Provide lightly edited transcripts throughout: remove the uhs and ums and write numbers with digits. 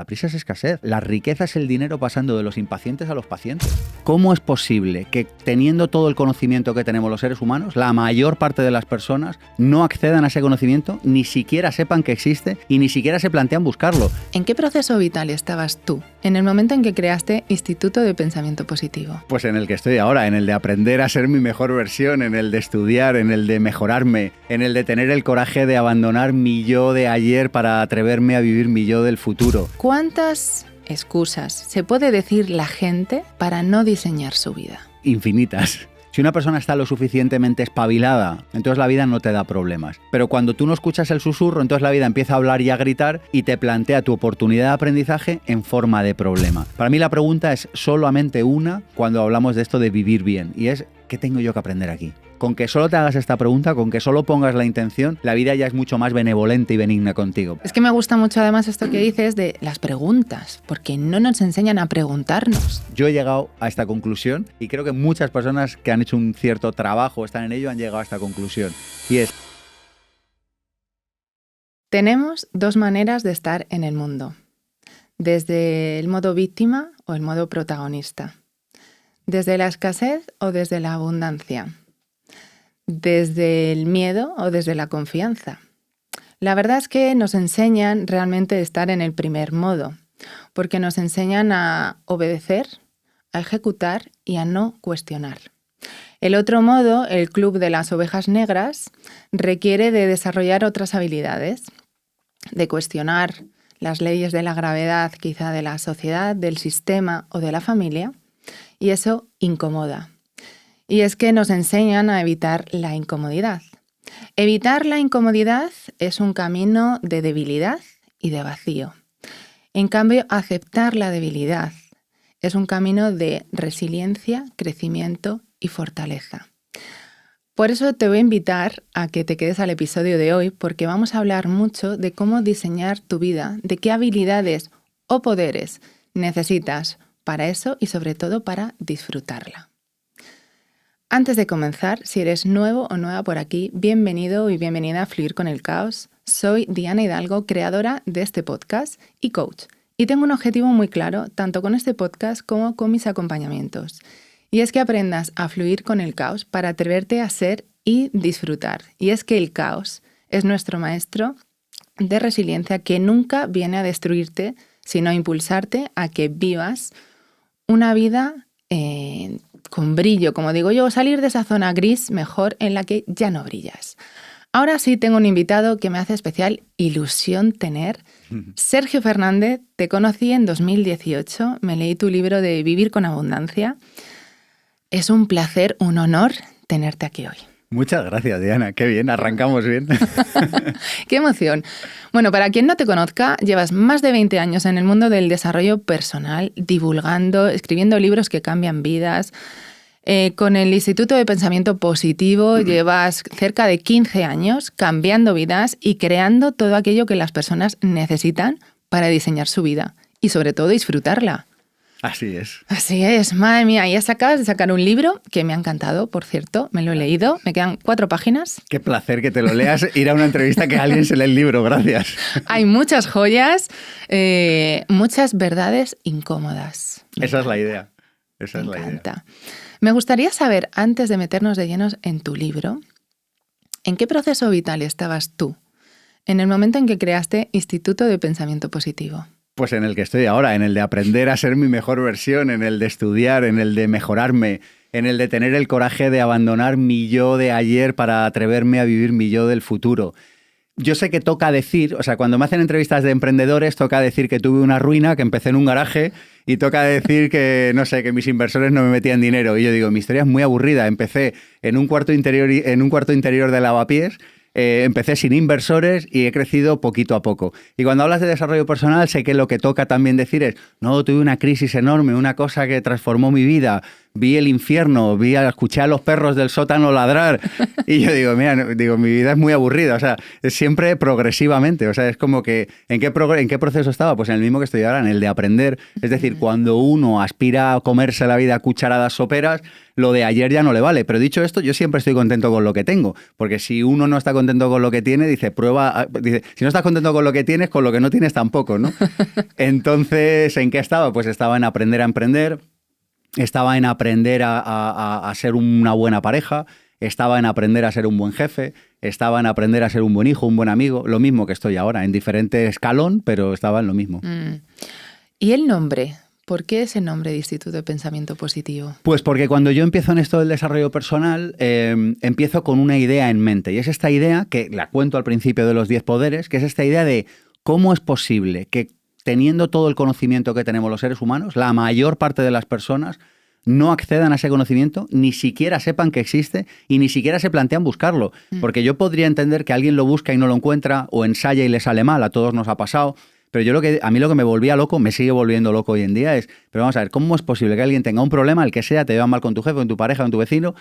La prisa es escasez. La riqueza es el dinero pasando de los impacientes a los pacientes. ¿Cómo es posible que teniendo todo el conocimiento que tenemos los seres humanos, la mayor parte de las personas no accedan a ese conocimiento, ni siquiera sepan que existe y ni siquiera se plantean buscarlo? ¿En qué proceso vital estabas tú en el momento en que creaste Instituto de Pensamiento Positivo? Pues en el que estoy ahora, en el de aprender a ser mi mejor versión, en el de estudiar, en el de mejorarme, en el de tener el coraje de abandonar mi yo de ayer para atreverme a vivir mi yo del futuro. ¿Cuántas excusas se puede decir la gente para no diseñar su vida? Infinitas. Si una persona está lo suficientemente espabilada, entonces la vida no te da problemas. Pero cuando tú no escuchas el susurro, entonces la vida empieza a hablar y a gritar y te plantea tu oportunidad de aprendizaje en forma de problema. Para mí la pregunta es solamente una cuando hablamos de esto de vivir bien, y es ¿qué tengo yo que aprender aquí? Con que solo te hagas esta pregunta, con que solo pongas la intención, la vida ya es mucho más benevolente y benigna contigo. Es que me gusta mucho además esto que dices de las preguntas, porque no nos enseñan a preguntarnos. Yo he llegado a esta conclusión y creo que muchas personas que han hecho un cierto trabajo, están en ello, han llegado a esta conclusión. Y es... Tenemos dos maneras de estar en el mundo. Desde el modo víctima o el modo protagonista. Desde la escasez o desde la abundancia. Desde el miedo o desde la confianza. La verdad es que nos enseñan realmente a estar en el primer modo, porque nos enseñan a obedecer, a ejecutar y a no cuestionar. El otro modo, el club de las ovejas negras, requiere de desarrollar otras habilidades, de cuestionar las leyes de la gravedad, quizá de la sociedad, del sistema o de la familia, y eso incomoda. Y es que nos enseñan a evitar la incomodidad. Evitar la incomodidad es un camino de debilidad y de vacío. En cambio, aceptar la debilidad es un camino de resiliencia, crecimiento y fortaleza. Por eso te voy a invitar a que te quedes al episodio de hoy, porque vamos a hablar mucho de cómo diseñar tu vida, de qué habilidades o poderes necesitas para eso y sobre todo para disfrutarla. Antes de comenzar, si eres nuevo o nueva por aquí, bienvenido y bienvenida a Fluir con el Caos. Soy Diana Hidalgo, creadora de este podcast y coach. Y tengo un objetivo muy claro, tanto con este podcast como con mis acompañamientos. Y es que aprendas a fluir con el caos para atreverte a ser y disfrutar. Y es que el caos es nuestro maestro de resiliencia que nunca viene a destruirte, sino a impulsarte a que vivas una vida con brillo, como digo yo, salir de esa zona gris mejor en la que ya no brillas. Ahora sí tengo un invitado que me hace especial ilusión tener. Sergio Fernández, te conocí en 2018, me leí tu libro de Vivir con Abundancia. Es un placer, un honor tenerte aquí hoy. Muchas gracias, Diana. Qué bien, arrancamos bien. ¡Qué emoción! Bueno, para quien no te conozca, llevas más de 20 años en el mundo del desarrollo personal, divulgando, escribiendo libros que cambian vidas. Con el Instituto de Pensamiento Positivo llevas cerca de 15 años cambiando vidas y creando todo aquello que las personas necesitan para diseñar su vida y sobre todo disfrutarla. Así es. Así es, madre mía. Y acabas de sacar un libro que me ha encantado, por cierto, me lo he leído, me quedan 4 páginas. Qué placer que te lo leas, ir a una entrevista que alguien se lee el libro, gracias. Hay muchas joyas, muchas verdades incómodas. Esa es la idea. Esa es Me la encanta. idea. Me gustaría saber, antes de meternos de llenos en tu libro, ¿en qué proceso vital estabas tú en el momento en que creaste Instituto de Pensamiento Positivo? Pues en el que estoy ahora, en el de aprender a ser mi mejor versión, en el de estudiar, en el de mejorarme, en el de tener el coraje de abandonar mi yo de ayer para atreverme a vivir mi yo del futuro. Yo sé que toca decir, o sea, cuando me hacen entrevistas de emprendedores, toca decir que tuve una ruina, que empecé en un garaje, y toca decir que, no sé, que mis inversores no me metían dinero. Y yo digo, mi historia es muy aburrida. Empecé en un cuarto interior de lavapiés. Empecé sin inversores y he crecido poquito a poco. Y cuando hablas de desarrollo personal, sé que lo que toca también decir es, no, tuve una crisis enorme, una cosa que transformó mi vida, vi el infierno, escuché a los perros del sótano ladrar. Y yo digo, mira, mi vida es muy aburrida. O sea, es siempre progresivamente. O sea, es como que, ¿en qué proceso estaba? Pues en el mismo que estoy ahora, en el de aprender. Es decir, cuando uno aspira a comerse la vida a cucharadas soperas, lo de ayer ya no le vale. Pero dicho esto, yo siempre estoy contento con lo que tengo. Porque si uno no está contento con lo que tiene, dice, si no estás contento con lo que tienes, con lo que no tienes tampoco, ¿no? Entonces, ¿en qué estaba? Pues estaba en aprender a emprender, estaba en aprender a ser una buena pareja, estaba en aprender a ser un buen jefe, estaba en aprender a ser un buen hijo, un buen amigo, lo mismo que estoy ahora, en diferente escalón, pero estaba en lo mismo. ¿Y el nombre? ¿Por qué ese nombre de Instituto de Pensamiento Positivo? Pues porque cuando yo empiezo en esto del desarrollo personal, empiezo con una idea en mente. Y es esta idea, que la cuento al principio de los 10 poderes, que es esta idea de cómo es posible que teniendo todo el conocimiento que tenemos los seres humanos, la mayor parte de las personas no accedan a ese conocimiento, ni siquiera sepan que existe y ni siquiera se plantean buscarlo. Porque yo podría entender que alguien lo busca y no lo encuentra, o ensaya y le sale mal, a todos nos ha pasado. Pero a mí lo que me volvía loco, me sigue volviendo loco hoy en día, pero vamos a ver, ¿cómo es posible que alguien tenga un problema, el que sea, te lleva mal con tu jefe, con tu pareja, con tu vecino,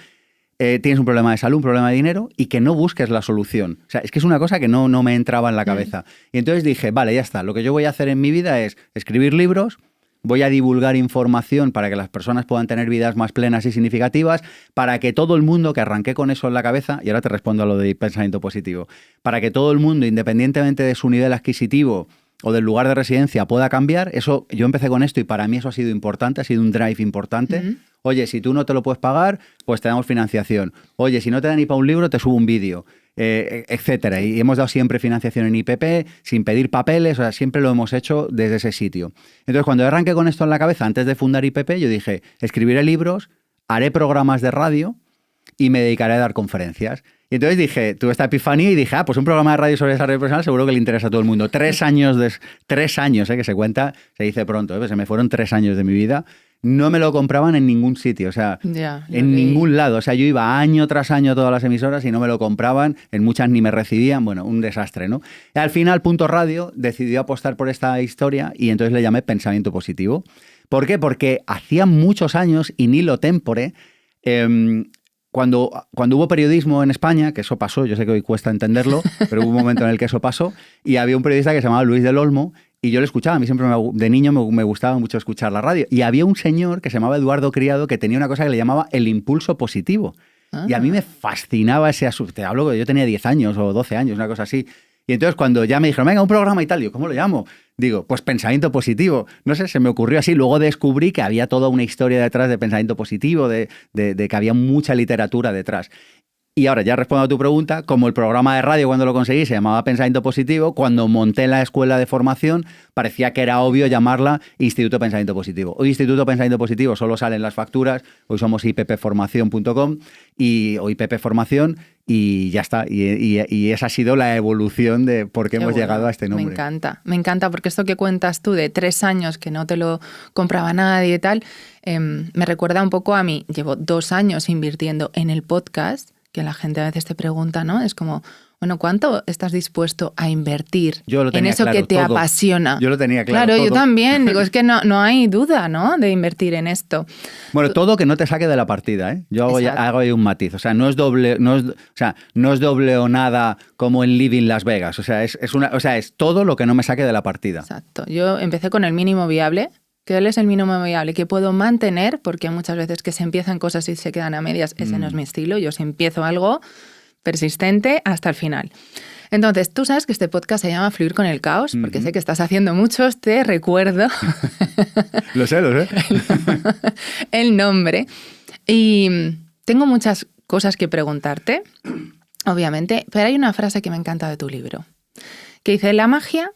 tienes un problema de salud, un problema de dinero, y que no busques la solución? O sea, es que es una cosa que no me entraba en la cabeza. Y entonces dije, vale, ya está, lo que yo voy a hacer en mi vida es escribir libros, voy a divulgar información para que las personas puedan tener vidas más plenas y significativas, para que todo el mundo, que arranqué con eso en la cabeza, y ahora te respondo a lo de pensamiento positivo, para que todo el mundo, independientemente de su nivel adquisitivo o del lugar de residencia, pueda cambiar. Eso, yo empecé con esto y para mí eso ha sido importante, ha sido un drive importante. Oye, si tú no te lo puedes pagar, pues te damos financiación. Oye, si no te da ni para un libro, te subo un vídeo, etcétera. Y hemos dado siempre financiación en IPP, sin pedir papeles, o sea, siempre lo hemos hecho desde ese sitio. Entonces, cuando arranqué con esto en la cabeza, antes de fundar IPP, yo dije, escribiré libros, haré programas de radio y me dedicaré a dar conferencias. Y entonces dije, tuve esta epifanía y dije, pues un programa de radio sobre desarrollo personal seguro que le interesa a todo el mundo. 3 años, que se cuenta, se dice pronto, pues se me fueron 3 años de mi vida. No me lo compraban en ningún sitio, o sea, en ningún lado. O sea, yo iba año tras año a todas las emisoras y no me lo compraban, en muchas ni me recibían, bueno, un desastre, ¿no? Y al final, Punto Radio decidió apostar por esta historia y entonces le llamé Pensamiento Positivo. ¿Por qué? Porque hacía muchos años, y nihilo tempore, cuando hubo periodismo en España, que eso pasó, yo sé que hoy cuesta entenderlo, pero hubo un momento en el que eso pasó, y había un periodista que se llamaba Luis del Olmo, y yo le escuchaba, a mí siempre de niño me gustaba mucho escuchar la radio, y había un señor que se llamaba Eduardo Criado que tenía una cosa que le llamaba el impulso positivo, y a mí me fascinaba ese asunto. Te hablo que yo tenía 10 años o 12 años, una cosa así. Y entonces cuando ya me dijeron, venga, un programa y tal, digo, ¿cómo lo llamo? Digo, pues Pensamiento Positivo. No sé, se me ocurrió así. Luego descubrí que había toda una historia detrás de Pensamiento Positivo, de que había mucha literatura detrás. Y ahora ya respondo a tu pregunta, como el programa de radio cuando lo conseguí se llamaba Pensamiento Positivo, cuando monté la escuela de formación parecía que era obvio llamarla Instituto de Pensamiento Positivo. Hoy Instituto de Pensamiento Positivo solo salen las facturas, hoy somos ippformación.com o IPP Formación y ya está. Y esa ha sido la evolución de por qué hemos llegado a este nombre. Me encanta porque esto que cuentas tú de 3 años que no te lo compraba nadie y tal, me recuerda un poco a mí. Llevo 2 años invirtiendo en el podcast, que la gente a veces te pregunta, ¿no? Es como, bueno, ¿cuánto estás dispuesto a invertir en eso que te apasiona? Yo lo tenía claro. Claro, todo. Yo también. Digo, es que no hay duda, ¿no? De invertir en esto. Bueno, todo que no te saque de la partida, ¿eh? Yo hago ahí un matiz. O sea, no es doble o nada como en Living Las Vegas. O sea, es todo lo que no me saque de la partida. Exacto. Yo empecé con el mínimo viable. ¿Qué es el mínimo viable que puedo mantener? Porque muchas veces que se empiezan cosas y se quedan a medias, ese no es mi estilo. Yo si empiezo algo persistente hasta el final. Entonces, tú sabes que este podcast se llama Fluir con el Caos, porque sé que estás haciendo muchos, te recuerdo. Lo sé. El nombre. Y tengo muchas cosas que preguntarte, obviamente, pero hay una frase que me encanta de tu libro, que dice, la magia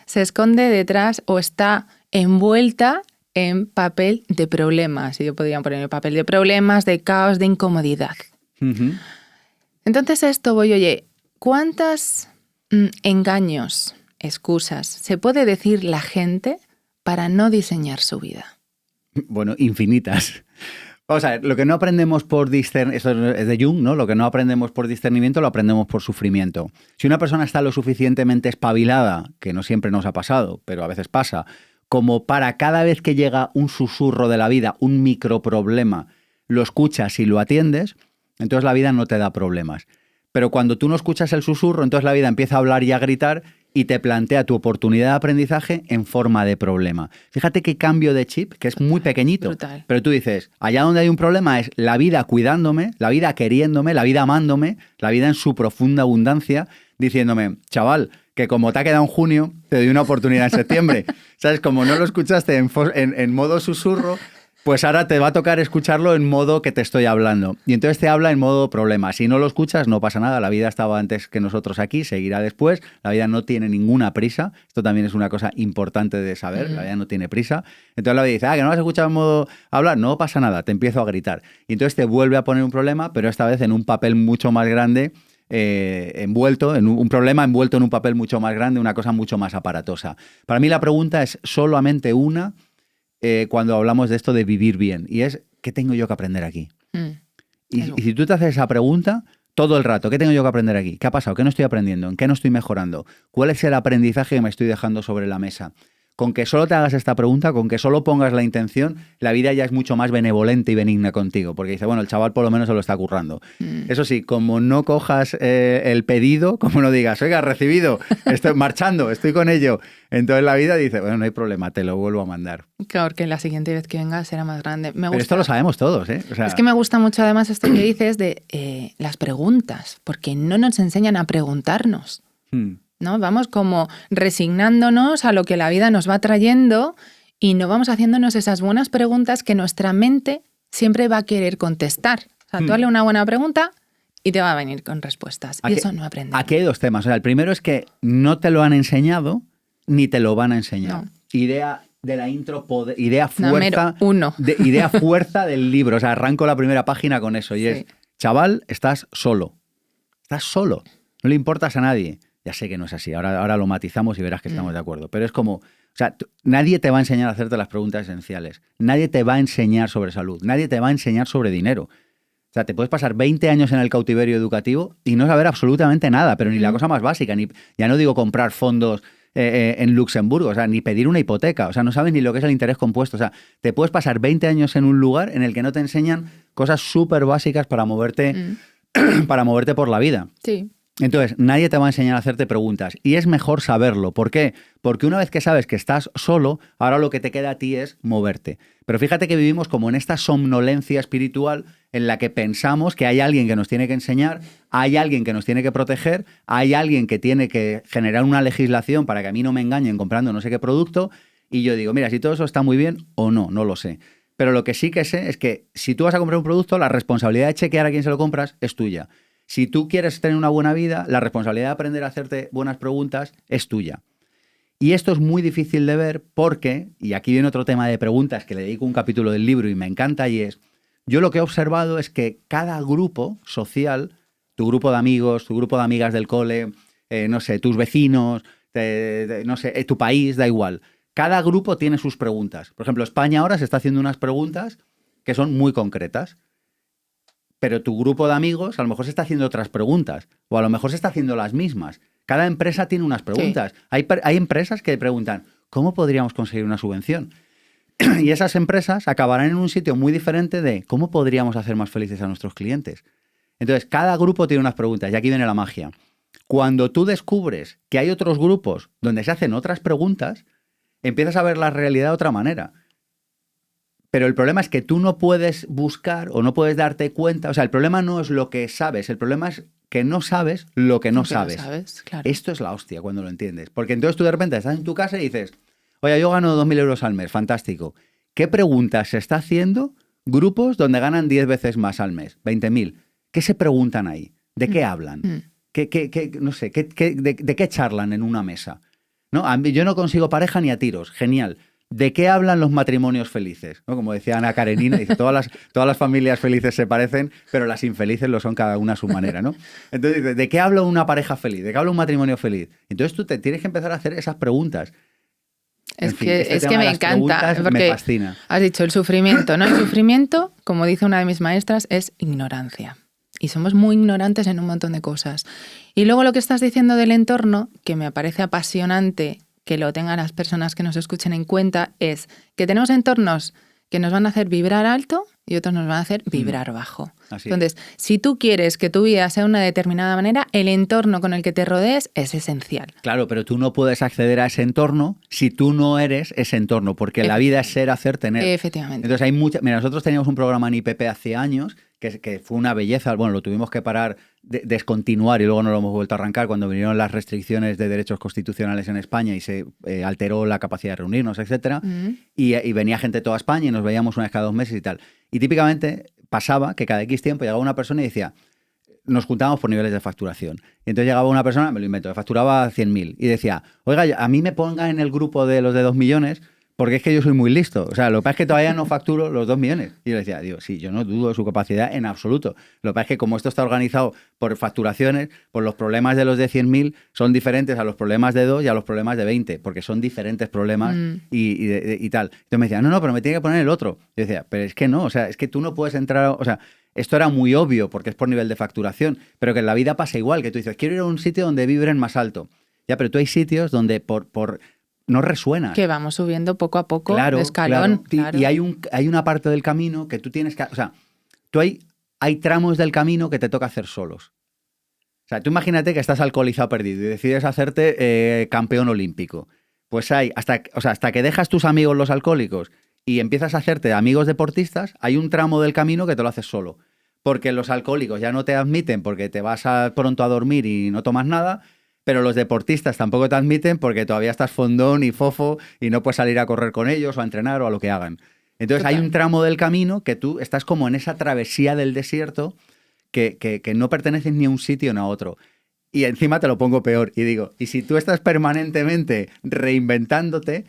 se esconde detrás o está envuelta en papel de problemas. Y yo podría poner papel de problemas, de caos, de incomodidad. Entonces oye, ¿cuántos engaños, excusas se puede decir la gente para no diseñar su vida? Bueno, infinitas. Vamos a ver, lo que no aprendemos por discernimiento, esto es de Jung, ¿no? Lo que no aprendemos por discernimiento lo aprendemos por sufrimiento. Si una persona está lo suficientemente espabilada, que no siempre nos ha pasado, pero a veces pasa, como para cada vez que llega un susurro de la vida, un microproblema, lo escuchas y lo atiendes, entonces la vida no te da problemas. Pero cuando tú no escuchas el susurro, entonces la vida empieza a hablar y a gritar y te plantea tu oportunidad de aprendizaje en forma de problema. Fíjate qué cambio de chip, que es muy pequeñito. Brutal. Pero tú dices, allá donde hay un problema es la vida cuidándome, la vida queriéndome, la vida amándome, la vida en su profunda abundancia, diciéndome, chaval, que como te ha quedado en junio, te doy una oportunidad en septiembre. ¿Sabes? Como no lo escuchaste en modo susurro, pues ahora te va a tocar escucharlo en modo que te estoy hablando. Y entonces te habla en modo problema. Si no lo escuchas, no pasa nada. La vida estaba antes que nosotros aquí, seguirá después. La vida no tiene ninguna prisa. Esto también es una cosa importante de saber. La vida no tiene prisa. Entonces la vida dice, que no vas a escuchar en modo hablar. No pasa nada, te empiezo a gritar. Y entonces te vuelve a poner un problema, pero esta vez en un papel mucho más grande, envuelto en un problema envuelto en un papel mucho más grande, una cosa mucho más aparatosa. Para mí la pregunta es solamente una cuando hablamos de esto de vivir bien, y es, ¿qué tengo yo que aprender aquí? Y si tú te haces esa pregunta todo el rato, ¿qué tengo yo que aprender aquí? ¿Qué ha pasado? ¿Qué no estoy aprendiendo? ¿En qué no estoy mejorando? ¿Cuál es el aprendizaje que me estoy dejando sobre la mesa? Con que solo te hagas esta pregunta, con que solo pongas la intención, la vida ya es mucho más benevolente y benigna contigo, porque dice, bueno, el chaval por lo menos se lo está currando. Eso sí, como no cojas el pedido, como no digas, oiga, recibido, estoy marchando, estoy con ello, entonces la vida dice, bueno, no hay problema, te lo vuelvo a mandar. Claro, que la siguiente vez que venga será más grande. Pero esto lo sabemos todos, ¿eh? O sea, es que me gusta mucho además esto que dices de las preguntas, porque no nos enseñan a preguntarnos. ¿No? Vamos como resignándonos a lo que la vida nos va trayendo y no vamos haciéndonos esas buenas preguntas que nuestra mente siempre va a querer contestar. O sea, tú hazle una buena pregunta y te va a venir con respuestas. Y eso no aprendemos. Aquí hay dos temas. O sea, el primero es que no te lo han enseñado ni te lo van a enseñar. No. Idea de la intro, idea fuerza, idea fuerza del libro. O sea, arranco la primera página con eso y es, chaval, estás solo. Estás solo. No le importas a nadie. Ya sé que no es así, ahora lo matizamos y verás que estamos de acuerdo. Pero es como, o sea, nadie te va a enseñar a hacerte las preguntas esenciales. Nadie te va a enseñar sobre salud. Nadie te va a enseñar sobre dinero. O sea, te puedes pasar 20 años en el cautiverio educativo y no saber absolutamente nada, pero ni la cosa más básica. Ya no digo comprar fondos en Luxemburgo, o sea, ni pedir una hipoteca. O sea, no sabes ni lo que es el interés compuesto. O sea, te puedes pasar 20 años en un lugar en el que no te enseñan cosas súper básicas para moverte por la vida. Sí. Entonces, nadie te va a enseñar a hacerte preguntas y es mejor saberlo. ¿Por qué? Porque una vez que sabes que estás solo, ahora lo que te queda a ti es moverte. Pero fíjate que vivimos como en esta somnolencia espiritual en la que pensamos que hay alguien que nos tiene que enseñar, hay alguien que nos tiene que proteger, hay alguien que tiene que generar una legislación para que a mí no me engañen comprando no sé qué producto y yo digo, mira, si todo eso está muy bien o no, no lo sé. Pero lo que sí que sé es que si tú vas a comprar un producto, la responsabilidad de chequear a quién se lo compras es tuya. Si tú quieres tener una buena vida, la responsabilidad de aprender a hacerte buenas preguntas es tuya. Y esto es muy difícil de ver porque, y aquí viene otro tema de preguntas que le dedico un capítulo del libro y me encanta, y es, yo lo que he observado es que cada grupo social, tu grupo de amigos, tu grupo de amigas del cole, no sé, tus vecinos, no sé, tu país, da igual. Cada grupo tiene sus preguntas. Por ejemplo, España ahora se está haciendo unas preguntas que son muy concretas. Pero tu grupo de amigos a lo mejor se está haciendo otras preguntas o a lo mejor se está haciendo las mismas. Cada empresa tiene unas preguntas. Sí. Hay empresas que preguntan, ¿cómo podríamos conseguir una subvención? Y esas empresas acabarán en un sitio muy diferente de ¿cómo podríamos hacer más felices a nuestros clientes? Entonces, cada grupo tiene unas preguntas y aquí viene la magia. Cuando tú descubres que hay otros grupos donde se hacen otras preguntas, empiezas a ver la realidad de otra manera. Pero el problema es que tú no puedes buscar o no puedes darte cuenta. O sea, el problema no es lo que sabes, el problema es que no sabes lo que no sabes. Claro. Esto es la hostia cuando lo entiendes. Porque entonces tú de repente estás en tu casa y dices, oye, yo gano 2.000 euros al mes, fantástico. ¿Qué preguntas se está haciendo grupos donde ganan 10 veces más al mes, 20.000? ¿Qué se preguntan ahí? ¿De qué hablan? No sé, ¿de qué charlan en una mesa? ¿No? Yo no consigo pareja ni a tiros, genial. ¿De qué hablan los matrimonios felices? ¿No? Como decía Ana Karenina, dice, todas las familias felices se parecen, pero las infelices lo son cada una a su manera, ¿no? Entonces dice, ¿de qué habla una pareja feliz? ¿De qué habla un matrimonio feliz? Entonces tú te tienes que empezar a hacer esas preguntas. Es que me encanta, porque me fascina. Has dicho el sufrimiento, ¿no? El sufrimiento, como dice una de mis maestras, es ignorancia. Y somos muy ignorantes en un montón de cosas. Y luego lo que estás diciendo del entorno, que me parece apasionante, que lo tengan las personas que nos escuchen en cuenta, es que tenemos entornos que nos van a hacer vibrar alto y otros nos van a hacer vibrar bajo. Así Entonces, si tú quieres que tu vida sea de una determinada manera, el entorno con el que te rodees es esencial. Claro, pero tú no puedes acceder a ese entorno si tú no eres ese entorno, porque la vida es ser, hacer, tener. Efectivamente. Entonces hay mucha... Mira, nosotros teníamos un programa en IPP hace años que fue una belleza. Bueno, lo tuvimos que parar, descontinuar y luego no lo hemos vuelto a arrancar cuando vinieron las restricciones de derechos constitucionales en España y se alteró la capacidad de reunirnos, etcétera. Y venía gente de toda España y nos veíamos una vez cada 2 meses y tal. Y típicamente pasaba que cada X tiempo llegaba una persona y decía, nos juntábamos por niveles de facturación. Y entonces llegaba una persona, me lo invento, que facturaba 100.000 y decía, oiga, a mí me ponga en el grupo de los de 2 millones porque es que yo soy muy listo. O sea, lo que pasa es que todavía no facturo los 2 millones. Y yo le decía, digo, sí, yo no dudo de su capacidad en absoluto. Lo que pasa es que como esto está organizado por facturaciones, pues los problemas de los de 100.000 son diferentes a los problemas de 2 y a los problemas de 20, porque son diferentes problemas y tal. Entonces me decía, no, pero me tiene que poner el otro. Yo decía, pero es que no, o sea, es que tú no puedes entrar, o sea, esto era muy obvio porque es por nivel de facturación, pero que en la vida pasa igual, que tú dices, quiero ir a un sitio donde vibren más alto. Ya, pero tú hay sitios donde por no resuena. Que vamos subiendo poco a poco, de escalón. Claro. Y hay una parte del camino que tú tienes que... O sea, hay tramos del camino que te toca hacer solos. O sea, tú imagínate que estás alcoholizado perdido y decides hacerte campeón olímpico. Pues hasta que dejas tus amigos los alcohólicos y empiezas a hacerte amigos deportistas, hay un tramo del camino que te lo haces solo. Porque los alcohólicos ya no te admiten porque te vas pronto a dormir y no tomas nada, pero los deportistas tampoco te admiten porque todavía estás fondón y fofo y no puedes salir a correr con ellos o a entrenar o a lo que hagan. Entonces Total. Hay un tramo del camino que tú estás como en esa travesía del desierto que no perteneces ni a un sitio ni a otro. Y encima te lo pongo peor y digo, y si tú estás permanentemente reinventándote,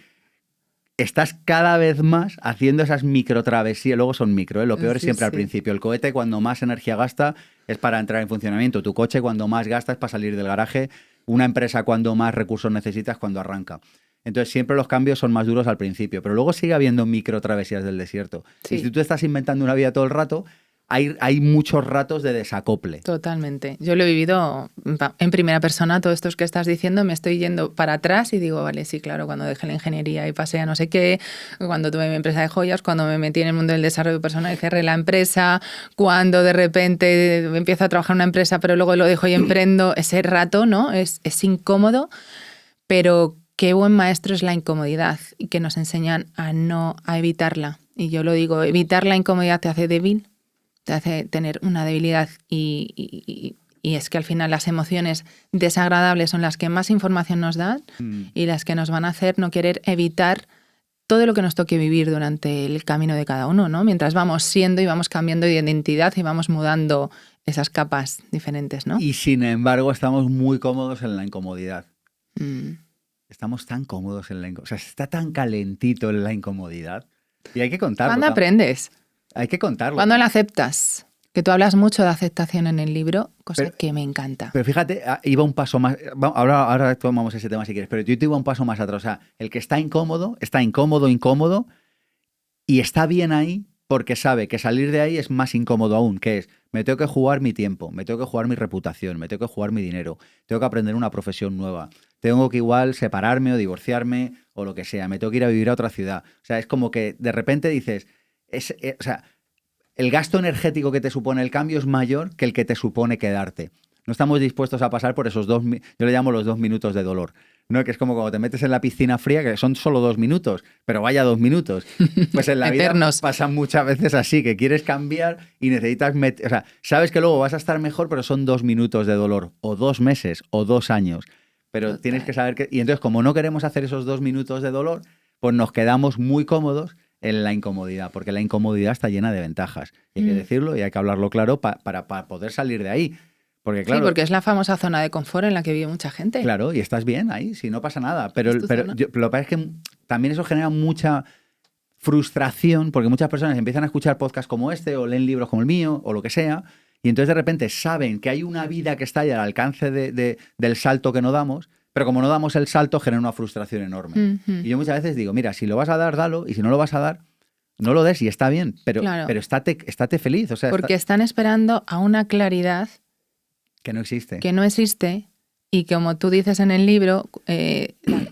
estás cada vez más haciendo esas microtravesías. Luego son micro, ¿eh? Lo peor es siempre al principio. El cohete cuando más energía gasta es para entrar en funcionamiento. Tu coche cuando más gasta es para salir del garaje. Una empresa cuando más recursos necesitas cuando arranca. Entonces siempre los cambios son más duros al principio, pero luego sigue habiendo microtravesías del desierto. Sí. Y si tú estás inventando una vida todo el rato, hay muchos ratos de desacople. Totalmente. Yo lo he vivido en primera persona, todo esto que estás diciendo, me estoy yendo para atrás y digo, vale, sí, claro, cuando dejé la ingeniería y pasé a no sé qué, cuando tuve mi empresa de joyas, cuando me metí en el mundo del desarrollo personal y cerré la empresa, cuando de repente empiezo a trabajar en una empresa pero luego lo dejo y emprendo, ese rato, ¿no? Es incómodo, pero qué buen maestro es la incomodidad y que nos enseñan a evitarla. Y yo lo digo, evitar la incomodidad te hace débil, te hace tener una debilidad y es que al final las emociones desagradables son las que más información nos dan y las que nos van a hacer no querer evitar todo lo que nos toque vivir durante el camino de cada uno, ¿no? Mientras vamos siendo y vamos cambiando de identidad y vamos mudando esas capas diferentes, ¿no? Y sin embargo estamos muy cómodos en la incomodidad. Estamos tan cómodos en la incomodidad. O sea, está tan calentito en la incomodidad. Y hay que contarlo. ¿Cuándo aprendes? Hay que contarlo. ¿Cuándo la aceptas? Que tú hablas mucho de aceptación en el libro, cosa que me encanta. Pero fíjate, iba un paso más... Ahora tomamos ese tema si quieres, pero yo te iba un paso más atrás. O sea, el que está incómodo, incómodo, y está bien ahí porque sabe que salir de ahí es más incómodo aún, que es, me tengo que jugar mi tiempo, me tengo que jugar mi reputación, me tengo que jugar mi dinero, tengo que aprender una profesión nueva, tengo que igual separarme o divorciarme o lo que sea, me tengo que ir a vivir a otra ciudad. O sea, es como que de repente dices... o sea, el gasto energético que te supone el cambio es mayor que el que te supone quedarte. No estamos dispuestos a pasar por esos yo le llamo los 2 minutos de dolor, ¿no? Que es como cuando te metes en la piscina fría, que son solo 2 minutos, pero vaya 2 minutos. Pues en la vida pasa muchas veces así, que quieres cambiar y necesitas o sea, sabes que luego vas a estar mejor, pero son 2 minutos de dolor, o 2 meses, o 2 años. Pero Total. Tienes que saber que... Y entonces, como no queremos hacer esos 2 minutos de dolor, pues nos quedamos muy cómodos en la incomodidad, porque la incomodidad está llena de ventajas. Y hay que decirlo y hay que hablarlo claro para poder salir de ahí. Porque, claro, sí, porque es la famosa zona de confort en la que vive mucha gente. Claro, y estás bien ahí, si no pasa nada. Pero lo que pasa es que también eso genera mucha frustración, porque muchas personas empiezan a escuchar podcasts como este, o leen libros como el mío, o lo que sea, y entonces de repente saben que hay una vida que está ahí al alcance del salto que no damos, pero como no damos el salto, genera una frustración enorme. Y yo muchas veces digo, mira, si lo vas a dar, dalo, y si no lo vas a dar, no lo des y está bien, pero estate feliz. O sea, porque están esperando a una claridad que no existe. Que no existe Y como tú dices en el libro,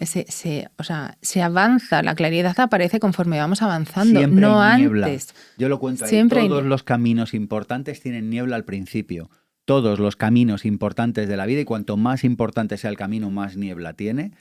se avanza, la claridad aparece conforme vamos avanzando, Siempre no hay niebla. antes. Yo lo cuento ahí. Siempre Todos los caminos importantes tienen niebla al principio. Todos los caminos importantes de la vida, y cuanto más importante sea el camino, más niebla tiene.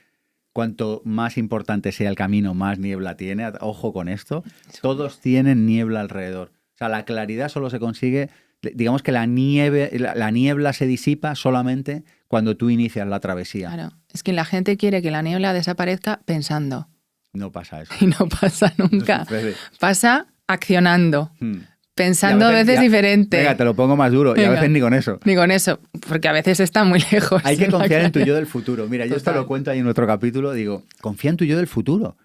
Cuanto más importante sea el camino, más niebla tiene. Ojo con esto. Todos tienen niebla alrededor. O sea, la claridad solo se consigue, digamos que la niebla se disipa solamente cuando tú inicias la travesía. Claro, es que la gente quiere que la niebla desaparezca pensando. No pasa eso. Y no pasa nunca. No sucede. Pasa accionando. Hmm. Pensando a veces diferente. Venga, te lo pongo más duro. Y a veces ni con eso. Ni con eso, porque a veces está muy lejos. Hay que confiar en tu yo del futuro. Mira, yo esto lo cuento ahí en otro capítulo. Digo, confía en tu yo del futuro.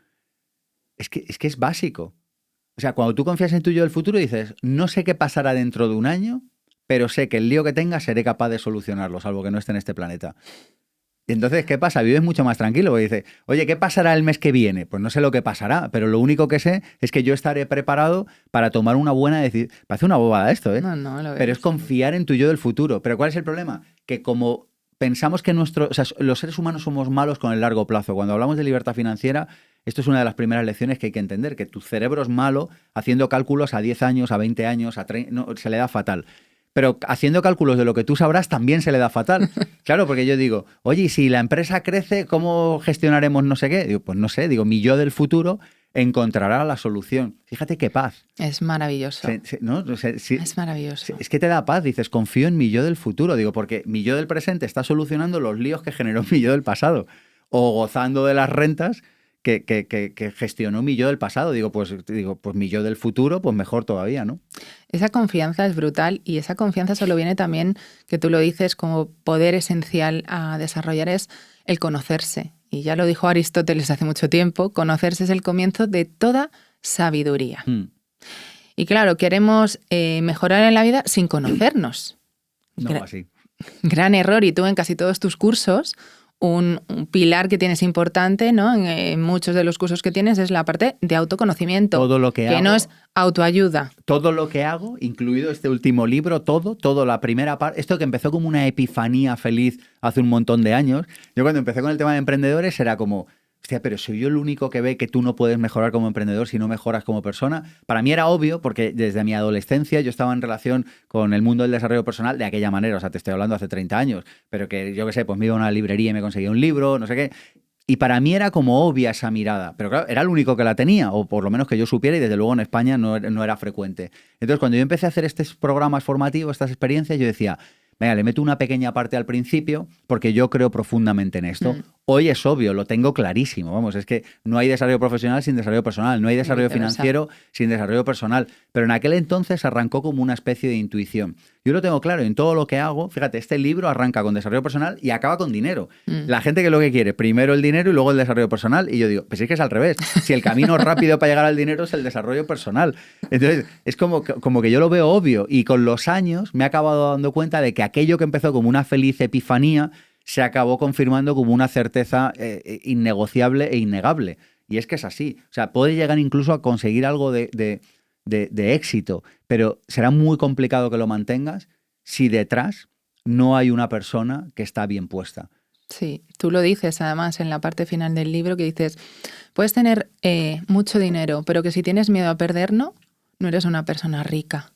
Es que es básico. O sea, cuando tú confías en tu yo del futuro dices, no sé qué pasará dentro de un año, pero sé que el lío que tenga seré capaz de solucionarlo, salvo que no esté en este planeta. Y entonces, ¿qué pasa? Vives mucho más tranquilo. Porque dices, oye, ¿qué pasará el mes que viene? Pues no sé lo que pasará, pero lo único que sé es que yo estaré preparado para tomar una buena decisión. Parece una bobada esto, ¿eh? No, lo pero es confiar en tu yo del futuro. ¿Pero cuál es el problema? Que como pensamos que los seres humanos somos malos con el largo plazo. Cuando hablamos de libertad financiera, esto es una de las primeras lecciones que hay que entender, que tu cerebro es malo haciendo cálculos a 10 años, a 20 años, a 30, no, se le da fatal. Pero haciendo cálculos de lo que tú sabrás también se le da fatal. Claro, porque yo digo, oye, y si la empresa crece, ¿cómo gestionaremos no sé qué? Digo, pues no sé, digo, mi yo del futuro encontrará la solución. Fíjate qué paz. Es maravilloso. ¿No? Es maravilloso. Es que te da paz, dices, confío en mi yo del futuro. Digo, porque mi yo del presente está solucionando los líos que generó mi yo del pasado. O gozando de las rentas que gestionó mi yo del pasado. Digo, pues mi yo del futuro, pues mejor todavía, ¿no? Esa confianza es brutal y esa confianza solo viene también, que tú lo dices, como poder esencial a desarrollar es el conocerse. Y ya lo dijo Aristóteles hace mucho tiempo, conocerse es el comienzo de toda sabiduría. Y claro, queremos mejorar en la vida sin conocernos. No, así. Gran error, y tú en casi todos tus cursos, un pilar que tienes importante, ¿no? En muchos de los cursos que tienes es la parte de autoconocimiento. Todo lo que hago, no es autoayuda. Todo lo que hago, incluido este último libro, todo, la primera parte, esto que empezó como una epifanía feliz hace un montón de años. Yo cuando empecé con el tema de emprendedores era como, hostia, pero soy yo el único que ve que tú no puedes mejorar como emprendedor si no mejoras como persona. Para mí era obvio, porque desde mi adolescencia yo estaba en relación con el mundo del desarrollo personal de aquella manera. O sea, te estoy hablando hace 30 años, pero que yo qué sé, pues me iba a una librería y me conseguía un libro, no sé qué. Y para mí era como obvia esa mirada, pero claro, era el único que la tenía, o por lo menos que yo supiera, y desde luego en España no era frecuente. Entonces, cuando yo empecé a hacer estos programas formativos, estas experiencias, yo decía, venga, le meto una pequeña parte al principio porque yo creo profundamente en esto. Hoy es obvio, lo tengo clarísimo. Vamos, es que no hay desarrollo profesional sin desarrollo personal, no hay desarrollo financiero sin desarrollo personal. Pero en aquel entonces arrancó como una especie de intuición. Yo lo tengo claro en todo lo que hago. Fíjate, este libro arranca con desarrollo personal y acaba con dinero. La gente que lo que quiere, primero el dinero y luego el desarrollo personal. Y yo digo, pues es que es al revés. Si el camino rápido para llegar al dinero es el desarrollo personal. Entonces, es como que yo lo veo obvio. Y con los años me he acabado dando cuenta de que aquello que empezó como una feliz epifanía se acabó confirmando como una certeza innegociable e innegable. Y es que es así. O sea, puede llegar incluso a conseguir algo de éxito, pero será muy complicado que lo mantengas si detrás no hay una persona que está bien puesta. Sí, tú lo dices además en la parte final del libro, que dices, puedes tener mucho dinero, pero que si tienes miedo a perderlo, no eres una persona rica.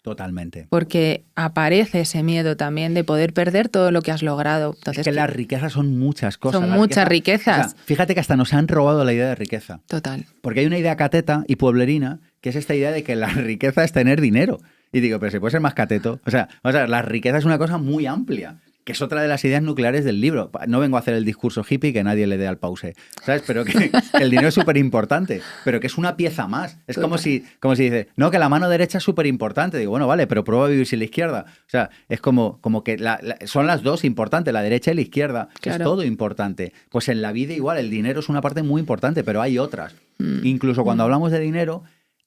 Totalmente. Porque aparece ese miedo también de poder perder todo lo que has logrado. Entonces, es que las riquezas son muchas cosas. Son muchas riquezas. O sea, fíjate que hasta nos han robado la idea de riqueza. Total. Porque hay una idea cateta y pueblerina, que es esta idea de que la riqueza es tener dinero. Y digo, pero se puede ser más cateto. O sea, la riqueza es una cosa muy amplia, que es otra de las ideas nucleares del libro. No vengo a hacer el discurso hippie que nadie le dé al pause, ¿sabes? Pero que el dinero es súper importante, pero que es una pieza más. Es como si dice, no, que la mano derecha es súper importante. Digo, bueno, vale, pero prueba a vivir sin la izquierda. O sea, es como que son las dos importantes, la derecha y la izquierda. Claro. Es todo importante. Pues en la vida igual, el dinero es una parte muy importante, pero hay otras. Incluso cuando hablamos de dinero,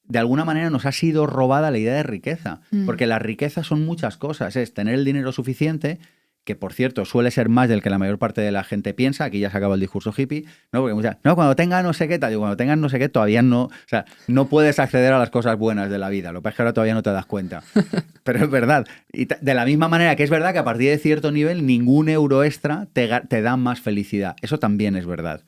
de alguna manera nos ha sido robada la idea de riqueza, porque la riqueza son muchas cosas. Es tener el dinero suficiente, que por cierto suele ser más del que la mayor parte de la gente piensa, aquí ya se acaba el discurso hippie, ¿no? Porque cuando tengas no sé qué, tal, digo, cuando tengas no sé qué, todavía no, o sea, no puedes acceder a las cosas buenas de la vida, lo que pasa es que ahora todavía no te das cuenta. Pero es verdad. Y de la misma manera que es verdad que a partir de cierto nivel ningún euro extra te da más felicidad. Eso también es verdad.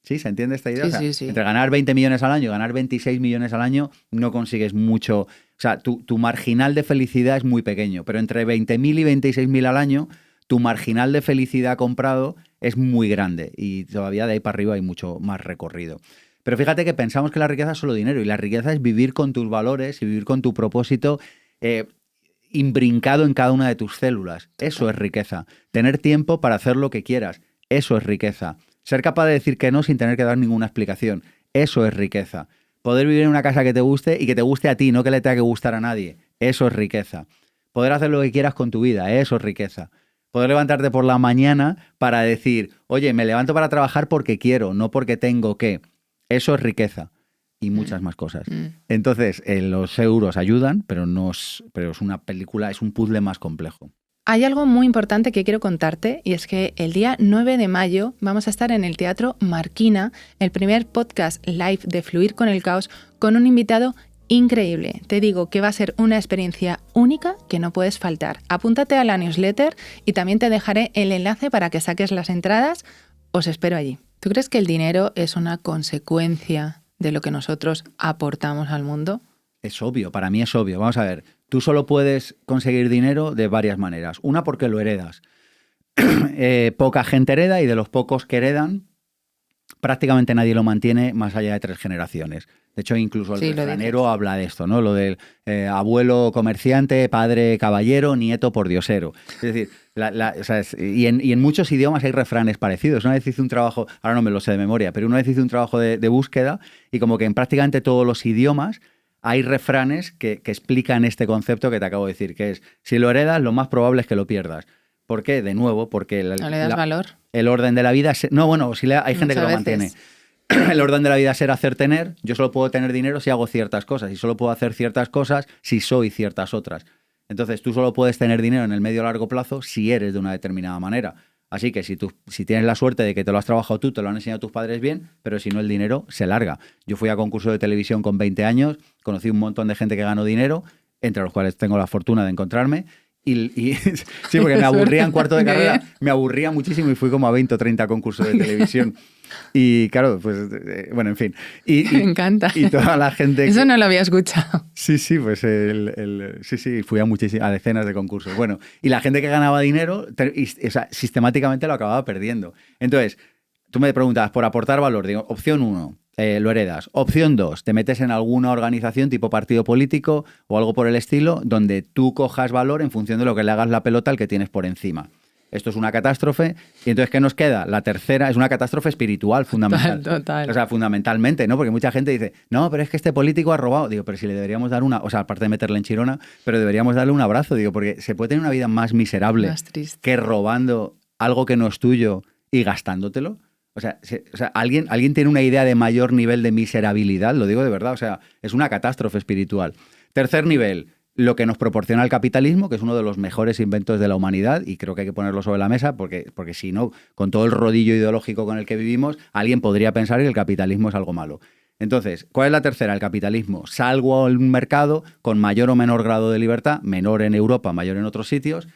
¿Sí? ¿Se entiende esta idea? Sí, O sea, sí, sí. entre ganar 20 millones al año y ganar 26 millones al año no consigues mucho. O sea, tu marginal de felicidad es muy pequeño, pero entre 20.000 y 26.000 al año, tu marginal de felicidad comprado es muy grande y todavía de ahí para arriba hay mucho más recorrido. Pero fíjate que pensamos que la riqueza es solo dinero y la riqueza es vivir con tus valores y vivir con tu propósito imbrincado en cada una de tus células. Eso es riqueza. Tener tiempo para hacer lo que quieras. Eso es riqueza. Ser capaz de decir que no sin tener que dar ninguna explicación. Eso es riqueza. Poder vivir en una casa que te guste y que te guste a ti, no que le tenga que gustar a nadie. Eso es riqueza. Poder hacer lo que quieras con tu vida. Eso es riqueza. Poder levantarte por la mañana para decir, oye, me levanto para trabajar porque quiero, no porque tengo que. Eso es riqueza. Y muchas más cosas. Entonces, los euros ayudan, pero es una película, es un puzzle más complejo. Hay algo muy importante que quiero contarte y es que el día 9 de mayo vamos a estar en el Teatro Marquina, el primer podcast live de Fluir con el Caos, con un invitado increíble. Te digo que va a ser una experiencia única que no puedes faltar. Apúntate a la newsletter y también te dejaré el enlace para que saques las entradas. Os espero allí. ¿Tú crees que el dinero es una consecuencia de lo que nosotros aportamos al mundo? Es obvio, para mí es obvio. Vamos a ver, tú solo puedes conseguir dinero de varias maneras. Una, porque lo heredas. Poca gente hereda y de los pocos que heredan, prácticamente nadie lo mantiene más allá de 3 generaciones. De hecho, incluso el refranero habla de esto, ¿no? Lo del abuelo comerciante, padre caballero, nieto pordiosero. Es decir, y en muchos idiomas hay refranes parecidos. Una vez hice un trabajo, ahora no me lo sé de memoria, pero una vez hice un trabajo de búsqueda y como que en prácticamente todos los idiomas hay refranes que explican este concepto que te acabo de decir, que es, si lo heredas, lo más probable es que lo pierdas. ¿Por qué? De nuevo, porque ¿No le das valor? El orden de la vida... No, bueno, hay gente que lo mantiene. El orden de la vida es ser, hacer, tener. Yo solo puedo tener dinero si hago ciertas cosas y solo puedo hacer ciertas cosas si soy ciertas otras. Entonces, tú solo puedes tener dinero en el medio o largo plazo si eres de una determinada manera. Así que si tienes la suerte de que te lo has trabajado tú, te lo han enseñado tus padres bien, pero si no, el dinero se larga. Yo fui a concursos de televisión con 20 años, conocí un montón de gente que ganó dinero, entre los cuales tengo la fortuna de encontrarme. Y sí, porque me aburría en cuarto de carrera, me aburría muchísimo y fui como a 20 o 30 concursos de televisión. Y claro, pues, bueno, en fin. Me encanta. Y toda la gente... Eso no lo había escuchado. Sí, pues sí, fui a decenas de concursos. Bueno, y la gente que ganaba dinero, sistemáticamente lo acababa perdiendo. Entonces, tú me preguntabas, por aportar valor, digo, opción 1, lo heredas. Opción 2, te metes en alguna organización tipo partido político o algo por el estilo, donde tú cojas valor en función de lo que le hagas la pelota al que tienes por encima. Esto es una catástrofe. Y entonces, ¿qué nos queda? La tercera es una catástrofe espiritual, fundamental. Total. O sea, fundamentalmente, ¿no? Porque mucha gente dice, no, pero es que este político ha robado. Digo, pero si le deberíamos dar o sea, aparte de meterle en chirona, pero deberíamos darle un abrazo. Digo, porque se puede tener una vida más miserable más triste que robando algo que no es tuyo y gastándotelo. O sea, ¿alguien tiene una idea de mayor nivel de miserabilidad? Lo digo de verdad. O sea, es una catástrofe espiritual. Tercer nivel, lo que nos proporciona el capitalismo, que es uno de los mejores inventos de la humanidad, y creo que hay que ponerlo sobre la mesa, porque si no, con todo el rodillo ideológico con el que vivimos, alguien podría pensar que el capitalismo es algo malo. Entonces, ¿cuál es la tercera? El capitalismo. Salgo a un mercado con mayor o menor grado de libertad, menor en Europa, mayor en otros sitios,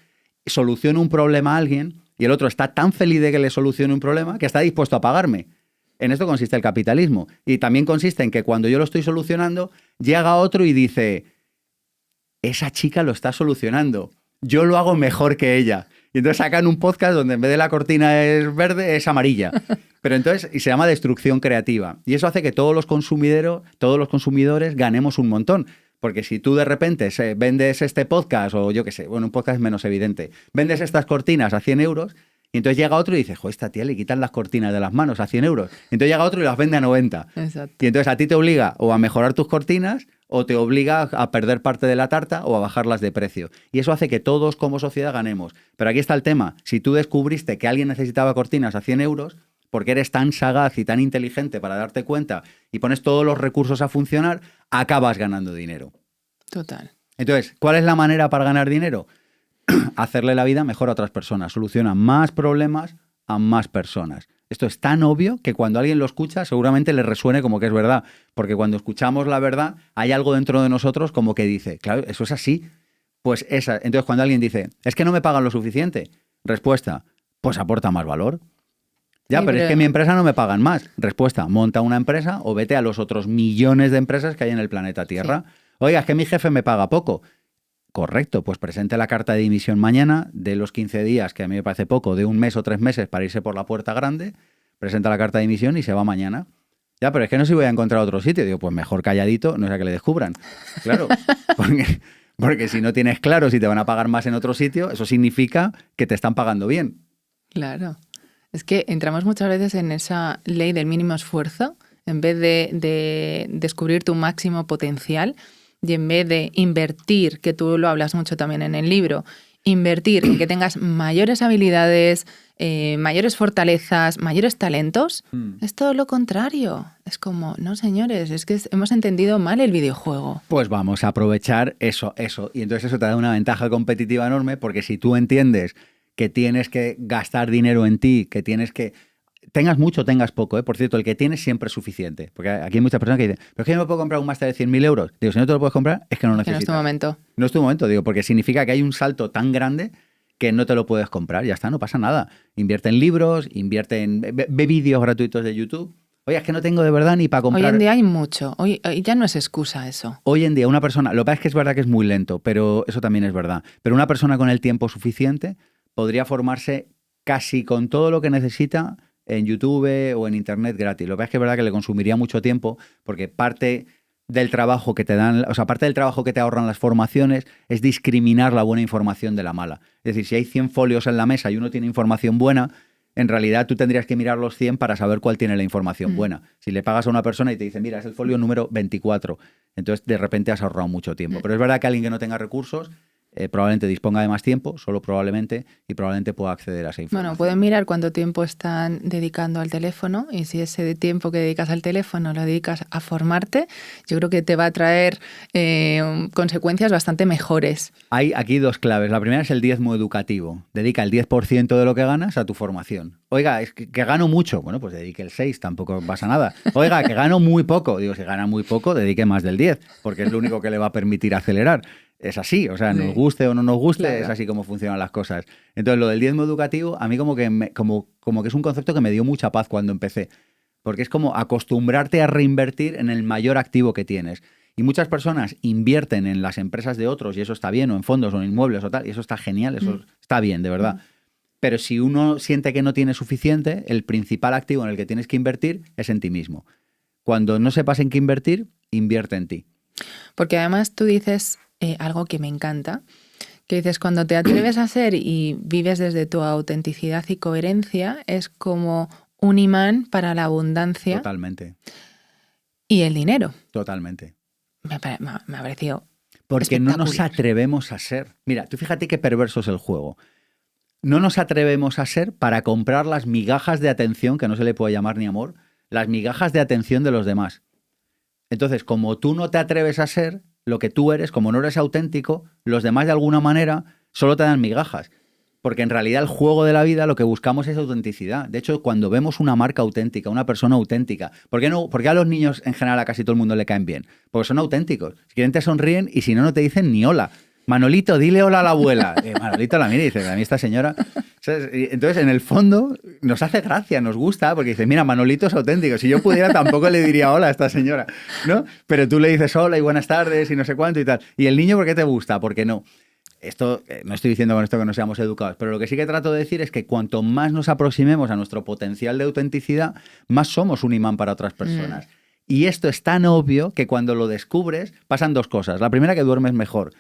soluciono un problema a alguien y el otro está tan feliz de que le solucione un problema que está dispuesto a pagarme. En esto consiste el capitalismo. Y también consiste en que cuando yo lo estoy solucionando, llega otro y dice... esa chica lo está solucionando, yo lo hago mejor que ella. Y entonces sacan un podcast donde en vez de la cortina es verde, es amarilla. Pero entonces, y se llama destrucción creativa. Y eso hace que todos los consumidores ganemos un montón. Porque si tú de repente vendes este podcast, o yo qué sé, bueno, un podcast es menos evidente, vendes estas cortinas a 100 euros, y entonces llega otro y dice, jo, esta tía le quitan las cortinas de las manos a 100 euros. Entonces llega otro y las vende a 90. Exacto. Y entonces a ti te obliga o a mejorar tus cortinas o te obliga a perder parte de la tarta o a bajarlas de precio. Y eso hace que todos como sociedad ganemos. Pero aquí está el tema. Si tú descubriste que alguien necesitaba cortinas a 100 euros, porque eres tan sagaz y tan inteligente para darte cuenta y pones todos los recursos a funcionar, acabas ganando dinero. Total. Entonces, ¿cuál es la manera para ganar dinero? hacerle la vida mejor a otras personas, soluciona más problemas a más personas. Esto es tan obvio que cuando alguien lo escucha seguramente le resuene como que es verdad, porque cuando escuchamos la verdad hay algo dentro de nosotros como que dice, claro, eso es así. Pues esa. Entonces cuando alguien dice, es que no me pagan lo suficiente, respuesta, pues aporta más valor. Ya, Sí, pero es pero que en mi empresa no me pagan más. Respuesta, monta una empresa o vete a los otros millones de empresas que hay en el planeta Tierra. Oiga, es que mi jefe me paga poco. Correcto, pues presente la carta de dimisión mañana de los 15 días, que a mí me parece poco, de un mes o 3 meses para irse por la puerta grande, presenta la carta de dimisión y se va mañana. Ya, pero es que no sé si voy a encontrar otro sitio. Digo, pues mejor calladito, no sea que le descubran. Claro, porque si no tienes claro si te van a pagar más en otro sitio, eso significa que te están pagando bien. Claro. Es que entramos muchas veces en esa ley del mínimo esfuerzo, en vez de descubrir tu máximo potencial y en vez de invertir, que tú lo hablas mucho también en el libro, invertir en que tengas mayores habilidades, mayores fortalezas, mayores talentos, es todo lo contrario. Es como, no señores, es que hemos entendido mal el videojuego. Pues vamos a aprovechar eso. Y entonces eso te da una ventaja competitiva enorme, porque si tú entiendes que tienes que gastar dinero en ti, que tienes que... Tengas mucho, tengas poco, ¿eh? Por cierto, el que tienes siempre es suficiente. Porque aquí hay muchas personas que dicen, pero es que yo me puedo comprar un máster de 100.000 euros. Digo, si no te lo puedes comprar, es que no lo necesitas. Que no es tu momento. No es tu momento, digo, porque significa que hay un salto tan grande que no te lo puedes comprar. Ya está, no pasa nada. Invierte en libros, invierte en... Ve vídeos gratuitos de YouTube. Oye, es que no tengo de verdad ni para comprar... Hoy en día hay mucho. Hoy ya no es excusa eso. Hoy en día una persona... Lo que pasa es que es verdad que es muy lento, pero eso también es verdad. Pero una persona con el tiempo suficiente podría formarse casi con todo lo que necesita en YouTube o en Internet gratis. Lo que pasa es que es verdad que le consumiría mucho tiempo, porque parte del trabajo que te dan, o sea, parte del trabajo que te ahorran las formaciones es discriminar la buena información de la mala. Es decir, si hay 100 folios en la mesa y uno tiene información buena, en realidad tú tendrías que mirar los 100 para saber cuál tiene la información buena. Si le pagas a una persona y te dice, mira, es el folio número 24, entonces de repente has ahorrado mucho tiempo. Pero es verdad que alguien que no tenga recursos probablemente disponga de más tiempo, solo probablemente, y probablemente pueda acceder a esa información. Bueno, pueden mirar cuánto tiempo están dedicando al teléfono y si ese tiempo que dedicas al teléfono lo dedicas a formarte, yo creo que te va a traer consecuencias bastante mejores. Hay aquí dos claves. La primera es el diezmo educativo. Dedica el 10% de lo que ganas a tu formación. Oiga, es que gano mucho. Bueno, pues dedique el 6, tampoco pasa nada. Oiga, que gano muy poco. Digo, si gana muy poco, dedique más del 10, porque es lo único que le va a permitir acelerar. Es así, o sea, nos guste o no nos guste, claro. Es así como funcionan las cosas. Entonces, lo del diezmo educativo, a mí como que es un concepto que me dio mucha paz cuando empecé, porque es como acostumbrarte a reinvertir en el mayor activo que tienes. Y muchas personas invierten en las empresas de otros, y eso está bien, o en fondos, o en inmuebles, o tal, y eso está genial, eso está bien, de verdad. Pero si uno siente que no tiene suficiente, el principal activo en el que tienes que invertir es en ti mismo. Cuando no sepas en qué invertir, invierte en ti. Porque además tú dices... algo que me encanta, que dices, cuando te atreves a ser y vives desde tu autenticidad y coherencia, es como un imán para la abundancia. Totalmente. Y el dinero. Totalmente. Me ha parecido porque no nos atrevemos a ser. Mira, tú fíjate qué perverso es el juego. No nos atrevemos a ser para comprar las migajas de atención, que no se le puede llamar ni amor, las migajas de atención de los demás. Entonces, como tú no te atreves a ser lo que tú eres, como no eres auténtico, los demás de alguna manera solo te dan migajas. Porque en realidad el juego de la vida lo que buscamos es autenticidad. De hecho, cuando vemos una marca auténtica, una persona auténtica, ¿por qué a los niños en general a casi todo el mundo le caen bien? Porque son auténticos. Si quieren te sonríen y si no, no te dicen ni hola. Manolito, dile hola a la abuela. Manolito la mira y dice, a mí esta señora... Entonces, en el fondo, nos hace gracia, nos gusta, porque dice, mira, Manolito es auténtico. Si yo pudiera, tampoco le diría hola a esta señora, ¿no? Pero tú le dices hola y buenas tardes y no sé cuánto y tal. ¿Y el niño por qué te gusta? ¿Por qué no? Esto, no estoy diciendo con esto que no seamos educados, pero lo que sí que trato de decir es que cuanto más nos aproximemos a nuestro potencial de autenticidad, más somos un imán para otras personas. Y esto es tan obvio que cuando lo descubres, pasan dos cosas. La primera, que duermes mejor.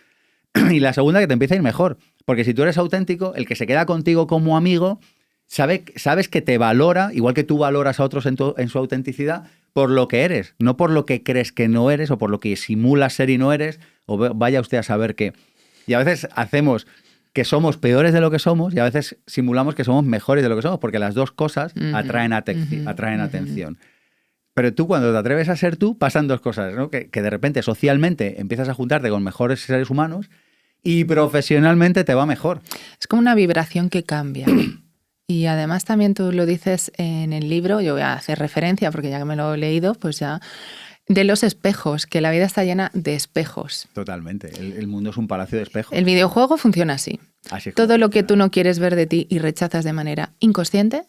Y la segunda, que te empieza a ir mejor. Porque si tú eres auténtico, el que se queda contigo como amigo, sabes que te valora, igual que tú valoras a otros en su autenticidad, por lo que eres, no por lo que crees que no eres o por lo que simulas ser y no eres, o vaya usted a saber qué. Y a veces hacemos que somos peores de lo que somos y a veces simulamos que somos mejores de lo que somos, porque las dos cosas atraen atención. Pero tú, cuando te atreves a ser tú, pasan dos cosas, ¿no? Que de repente socialmente empiezas a juntarte con mejores seres humanos y profesionalmente te va mejor. Es como una vibración que cambia. Y además también tú lo dices en el libro, yo voy a hacer referencia porque ya que me lo he leído, pues ya, de los espejos, que la vida está llena de espejos. Totalmente. El mundo es un palacio de espejos. El videojuego funciona así. Así es Todo como lo que funciona. tú no quieres ver de ti y rechazas de manera inconsciente,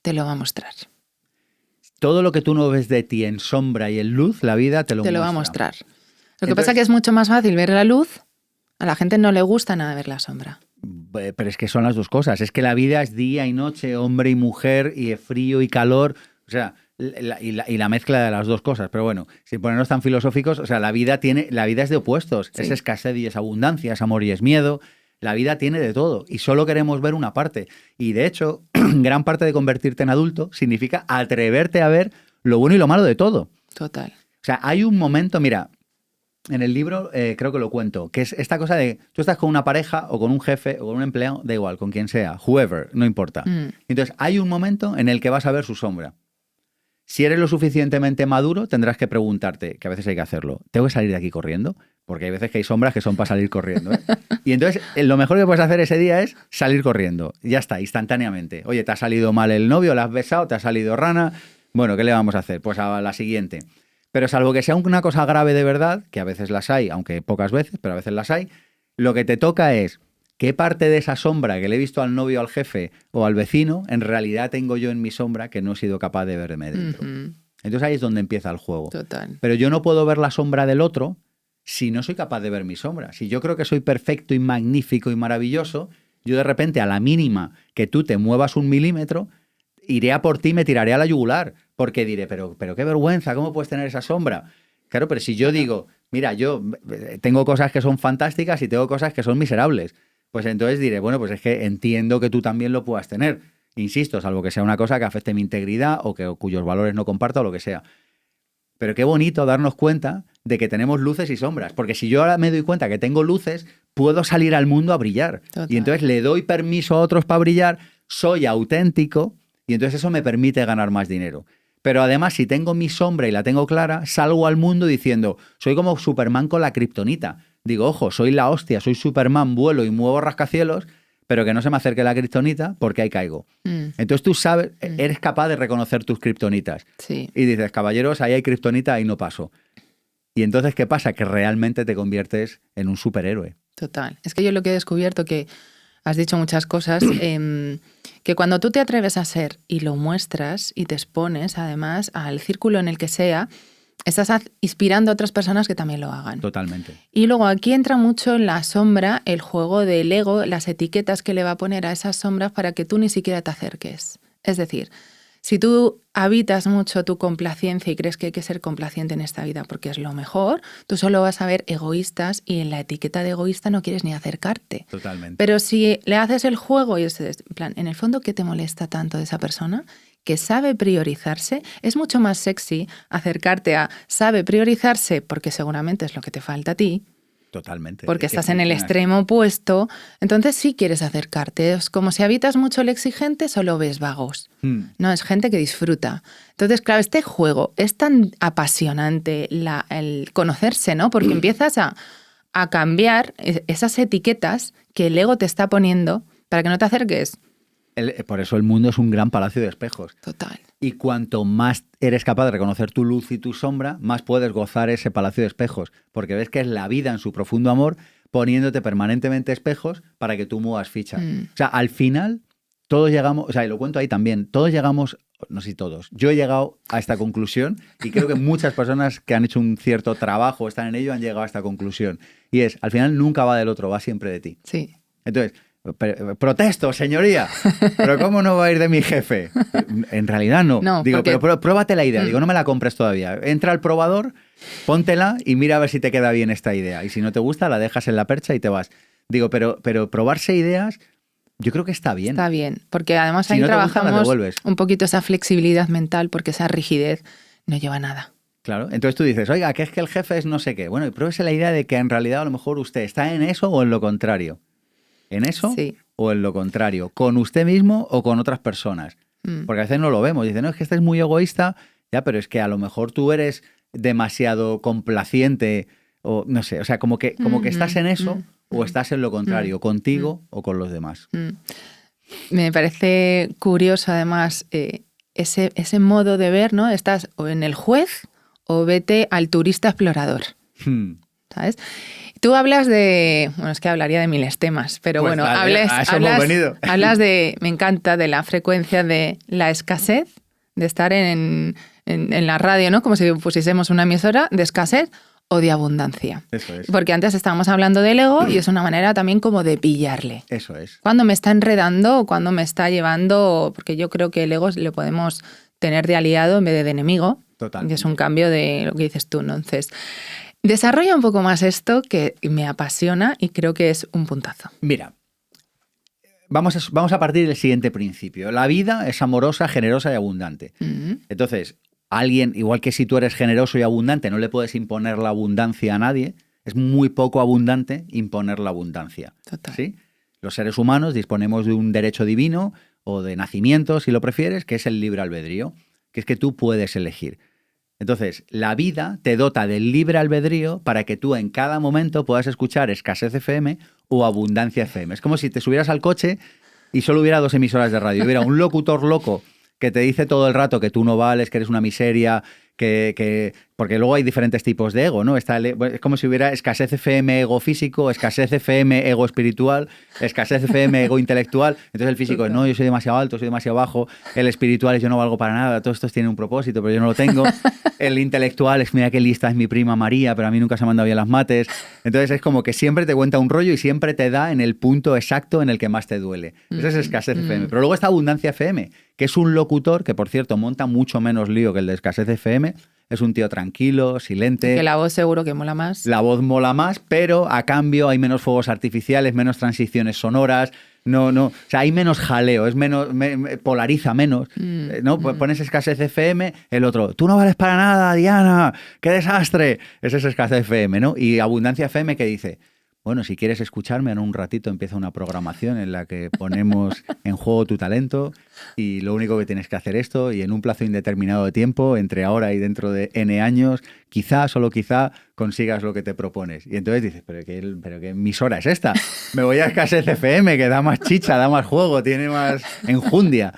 te lo va a mostrar. Todo lo que tú no ves de ti en sombra y en luz, la vida te lo Te lo va a muestra. mostrar. Lo que pasa es que es mucho más fácil ver la luz. A la gente no le gusta nada ver la sombra. Pero es que son las dos cosas. Es que la vida es día y noche, hombre y mujer, y frío y calor. O sea, y la mezcla de las dos cosas. Pero bueno, sin ponernos tan filosóficos, o sea, la vida es de opuestos. Sí. Es escasez y es abundancia, es amor y es miedo. La vida tiene de todo y solo queremos ver una parte. Y de hecho, gran parte de convertirte en adulto significa atreverte a ver lo bueno y lo malo de todo. Total. O sea, hay un momento, mira, en el libro creo que lo cuento, que es esta cosa de tú estás con una pareja o con un jefe o con un empleado, da igual, con quien sea, whoever, no importa. Entonces, hay un momento en el que vas a ver su sombra. Si eres lo suficientemente maduro, tendrás que preguntarte, que a veces hay que hacerlo, ¿tengo que salir de aquí corriendo? Porque hay veces que hay sombras que son para salir corriendo, ¿eh? Y entonces, lo mejor que puedes hacer ese día es salir corriendo. Ya está, instantáneamente. Oye, te ha salido mal el novio, la has besado, te ha salido rana. Bueno, ¿qué le vamos a hacer? Pues a la siguiente. Pero salvo que sea una cosa grave de verdad, que a veces las hay, aunque pocas veces, pero a veces las hay, lo que te toca es qué parte de esa sombra que le he visto al novio, al jefe o al vecino, en realidad tengo yo en mi sombra que no he sido capaz de verme dentro. Entonces ahí es donde empieza el juego. Total. Pero yo no puedo ver la sombra del otro si no soy capaz de ver mi sombra. Si yo creo que soy perfecto y magnífico y maravilloso, yo de repente a la mínima que tú te muevas 1 milímetro, iré a por ti y me tiraré a la yugular. Porque diré, pero qué vergüenza, ¿cómo puedes tener esa sombra? Claro, pero si yo digo, mira, yo tengo cosas que son fantásticas y tengo cosas que son miserables, pues entonces diré, bueno, pues es que entiendo que tú también lo puedas tener. Insisto, salvo que sea una cosa que afecte mi integridad o cuyos valores no comparto o lo que sea. Pero qué bonito darnos cuenta de que tenemos luces y sombras. Porque si yo ahora me doy cuenta que tengo luces, puedo salir al mundo a brillar. Total. Y entonces le doy permiso a otros para brillar, soy auténtico y entonces eso me permite ganar más dinero. Pero además, si tengo mi sombra y la tengo clara, salgo al mundo diciendo, soy como Superman con la kriptonita. Digo, ojo, soy la hostia, soy Superman, vuelo y muevo rascacielos, pero que no se me acerque la kriptonita porque ahí caigo. Entonces tú sabes, eres capaz de reconocer tus kriptonitas. Sí. Y dices, caballeros, ahí hay kriptonita, ahí no paso. Y entonces, ¿qué pasa? Que realmente te conviertes en un superhéroe. Total. Es que yo lo que he descubierto, que has dicho muchas cosas, que cuando tú te atreves a ser y lo muestras y te expones además al círculo en el que sea, estás inspirando a otras personas que también lo hagan. Totalmente. Y luego aquí entra mucho en la sombra el juego del ego, las etiquetas que le va a poner a esas sombras para que tú ni siquiera te acerques. Es decir, si tú habitas mucho tu complacencia y crees que hay que ser complaciente en esta vida porque es lo mejor, tú solo vas a ver egoístas y en la etiqueta de egoísta no quieres ni acercarte. Totalmente. Pero si le haces el juego y es en plan, en el fondo, ¿qué te molesta tanto de esa persona? Que sabe priorizarse, es mucho más sexy acercarte a sabe priorizarse porque seguramente es lo que te falta a ti. Totalmente. Porque estás en el extremo opuesto, entonces sí quieres acercarte. Es como si habitas mucho el exigente, solo ves vagos. No, es gente que disfruta. Entonces, claro, este juego es tan apasionante, el conocerse, ¿no? Porque empiezas a cambiar esas etiquetas que el ego te está poniendo para que no te acerques. Por eso el mundo es un gran palacio de espejos. Total. Y cuanto más eres capaz de reconocer tu luz y tu sombra, más puedes gozar ese palacio de espejos. Porque ves que es la vida en su profundo amor poniéndote permanentemente espejos para que tú muevas ficha. O sea, al final, todos llegamos, o sea, y lo cuento ahí también, todos llegamos, no sé si todos, yo he llegado a esta conclusión y creo que muchas personas que han hecho un cierto trabajo, están en ello, han llegado a esta conclusión. Y es, al final nunca va del otro, va siempre de ti. Sí. Entonces, protesto, señoría, pero ¿cómo no va a ir de mi jefe? En realidad no. Digo, porque... pero pruébate la idea. Digo, no me la compres todavía. Entra al probador, póntela y mira a ver si te queda bien esta idea. Y si no te gusta, la dejas en la percha y te vas. Digo, pero probarse ideas, yo creo que está bien. Está bien, porque además ahí si no trabajamos un poquito esa flexibilidad mental, porque esa rigidez no lleva a nada. Claro, entonces tú dices, oiga, que es que el jefe es no sé qué. Bueno, y pruébese la idea de que en realidad a lo mejor usted está en eso o en lo contrario. ¿En eso sí. o en lo contrario? ¿Con usted mismo o con otras personas? Porque a veces no lo vemos. Dicen, no, es que este es muy egoísta. Ya, pero es que a lo mejor tú eres demasiado complaciente o no sé. O sea, como que estás en eso o estás en lo contrario, contigo o con los demás. Me parece curioso además ese modo de ver, ¿no? Estás o en el juez o vete al turista explorador, ¿sabes? Tú hablas de, bueno, es que hablaría de miles temas, pero pues bueno, hablas de, me encanta, de la frecuencia de la escasez, de estar en la radio, ¿no? Como si pusiésemos una emisora de escasez o de abundancia. Eso es. Porque antes estábamos hablando del ego y es una manera también como de pillarle. Eso es. Cuando me está enredando o cuando me está llevando, porque yo creo que el ego lo podemos tener de aliado en vez de enemigo. Total. Y es un cambio de lo que dices tú, ¿no? Entonces, desarrolla un poco más esto que me apasiona y creo que es un puntazo. Mira, vamos a partir del siguiente principio. La vida es amorosa, generosa y abundante. Entonces, alguien, igual que si tú eres generoso y abundante, no le puedes imponer la abundancia a nadie, es muy poco abundante imponer la abundancia. Total. ¿Sí? Los seres humanos disponemos de un derecho divino o de nacimiento, si lo prefieres, que es el libre albedrío, que es que tú puedes elegir. Entonces, la vida te dota del libre albedrío para que tú en cada momento puedas escuchar Escasez FM o Abundancia FM. Es como si te subieras al coche y solo hubiera 2 emisoras de radio. Hubiera un locutor loco que te dice todo el rato que tú no vales, que eres una miseria, porque luego hay diferentes tipos de ego, ¿no? Es como si hubiera Escasez FM ego físico, Escasez FM ego espiritual, Escasez FM ego intelectual. Entonces el físico es, no, yo soy demasiado alto, soy demasiado bajo. El espiritual es, yo no valgo para nada, todos estos tienen un propósito, pero yo no lo tengo. El intelectual es, mira qué lista es mi prima María, pero a mí nunca se me han dado bien las mates. Entonces es como que siempre te cuenta un rollo y siempre te da en el punto exacto en el que más te duele. Eso es Escasez FM. Pero luego está Abundancia FM, que es un locutor que, por cierto, monta mucho menos lío que el de Escasez FM. Es un tío tranquilo, silente. Que la voz seguro que mola más. La voz mola más, pero a cambio hay menos fuegos artificiales, menos transiciones sonoras. O sea, hay menos jaleo, es menos, polariza menos. ¿No? Pones Escasez FM, el otro, tú no vales para nada, Diana, qué desastre. Ese es Escasez FM, ¿no? Y Abundancia FM que dice, bueno, si quieres escucharme, en un ratito empieza una programación en la que ponemos en juego tu talento y lo único que tienes que hacer esto y en un plazo indeterminado de tiempo, entre ahora y dentro de N años, quizá, solo quizá, consigas lo que te propones. Y entonces dices, ¿pero qué emisora es esta? Me voy a Escasez FM, que da más chicha, da más juego, tiene más enjundia.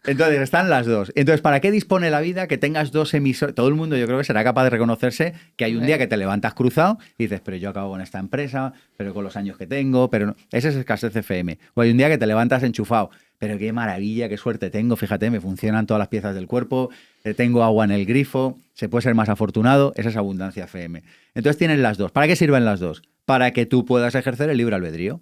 Entonces están las dos. Entonces, ¿para qué dispone la vida que tengas 2 emisoras? Todo el mundo yo creo que será capaz de reconocerse que hay un día que te levantas cruzado y dices, pero yo acabo con esta empresa, pero con los años que tengo, pero no. Ese es Escasez FM. O hay un día que te levantas enchufado, pero qué maravilla, qué suerte tengo, fíjate, me funcionan todas las piezas del cuerpo, tengo agua en el grifo, se puede ser más afortunado, esa es Abundancia FM. Entonces tienes las dos. ¿Para qué sirven las dos? Para que tú puedas ejercer el libre albedrío.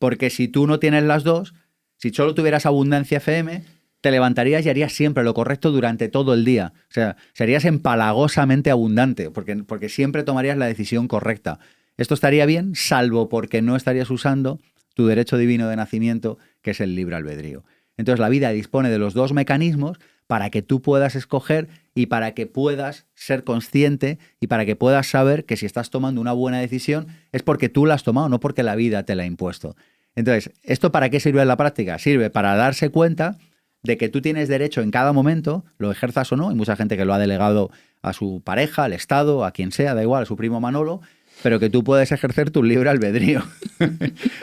Porque si tú no tienes las dos, si solo tuvieras Abundancia FM, te levantarías y harías siempre lo correcto durante todo el día. O sea, serías empalagosamente abundante, porque siempre tomarías la decisión correcta. Esto estaría bien, salvo porque no estarías usando tu derecho divino de nacimiento, que es el libre albedrío. Entonces la vida dispone de los 2 mecanismos para que tú puedas escoger y para que puedas ser consciente y para que puedas saber que si estás tomando una buena decisión es porque tú la has tomado, no porque la vida te la ha impuesto. Entonces, ¿esto para qué sirve en la práctica? Sirve para darse cuenta de que tú tienes derecho en cada momento, lo ejerzas o no, hay mucha gente que lo ha delegado a su pareja, al Estado, a quien sea, da igual, a su primo Manolo, pero que tú puedes ejercer tu libre albedrío.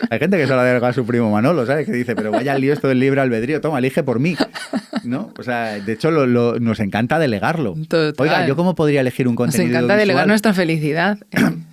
Hay gente que se lo ha delegado a su primo Manolo, ¿sabes? Que dice, pero vaya lío esto del libre albedrío, toma, elige por mí, ¿no? O sea, de hecho nos encanta delegarlo. Total. Oiga, ¿yo cómo podría elegir un contenido Nos encanta visual? delegar nuestra felicidad.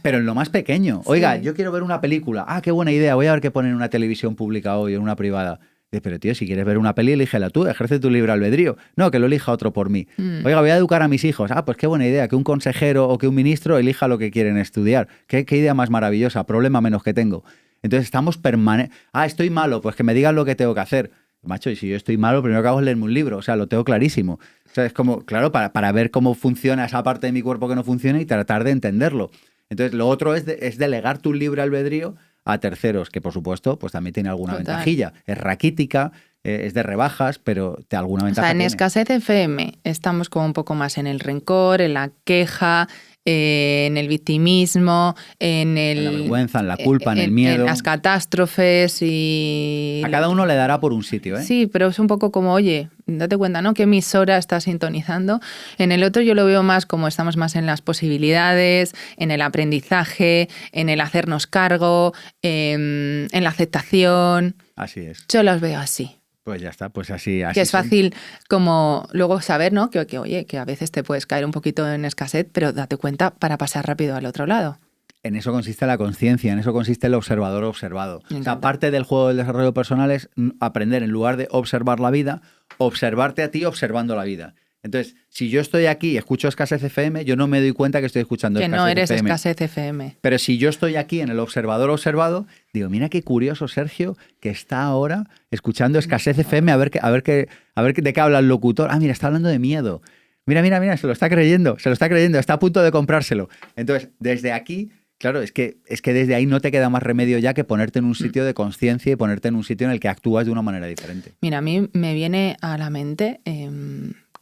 Pero en lo más pequeño. Oiga, Sí. yo quiero ver una película. Ah, qué buena idea, voy a ver qué ponen en una televisión pública hoy o en una privada. Pero tío, si quieres ver una peli, elígela tú, ejerce tu libre albedrío. No, que lo elija otro por mí. Oiga, voy a educar a mis hijos. Ah, pues qué buena idea, que un consejero o que un ministro elija lo que quieren estudiar. Qué idea más maravillosa, problema menos que tengo. Entonces estamos permanentes. Ah, estoy malo, pues que me digan lo que tengo que hacer. Macho, y si yo estoy malo, lo primero que hago es leerme un libro. O sea, lo tengo clarísimo. O sea, es como, claro, para ver cómo funciona esa parte de mi cuerpo que no funciona y tratar de entenderlo. Entonces, lo otro es delegar tu libre albedrío a terceros, que por supuesto, pues también tiene alguna Total. ventajilla. Es raquítica, es de rebajas, pero alguna O ventaja sea, en tiene. Escasez FM estamos como un poco más en el rencor, en la queja, en el victimismo, en la vergüenza, en la culpa, en el miedo. En las catástrofes y... A cada uno le dará por un sitio, ¿eh? Sí, pero es un poco como, oye, date cuenta, ¿no? ¿Qué emisora estás sintonizando? En el otro yo lo veo más como estamos más en las posibilidades, en el aprendizaje, en el hacernos cargo, en la aceptación. Así es. Yo los veo así. Pues ya está, pues así. Que es fácil como luego saber, ¿no? Oye, que a veces te puedes caer un poquito en escasez, pero date cuenta para pasar rápido al otro lado. En eso consiste la conciencia, en eso consiste el observador observado. O sea, parte del juego del desarrollo personal es aprender, en lugar de observar la vida, observarte a ti observando la vida. Entonces, si yo estoy aquí y escucho Escasez FM, yo no me doy cuenta que estoy escuchando que Escasez FM. Que no eres Escasez FM. Pero si yo estoy aquí en el observador observado, digo, mira qué curioso Sergio que está ahora escuchando Escasez FM a ver de qué habla el locutor. Ah, mira, está hablando de miedo. Mira, se lo está creyendo, está a punto de comprárselo. Entonces, desde aquí... Claro, es que desde ahí no te queda más remedio ya que ponerte en un sitio de conciencia y ponerte en un sitio en el que actúas de una manera diferente. Mira, a mí me viene a la mente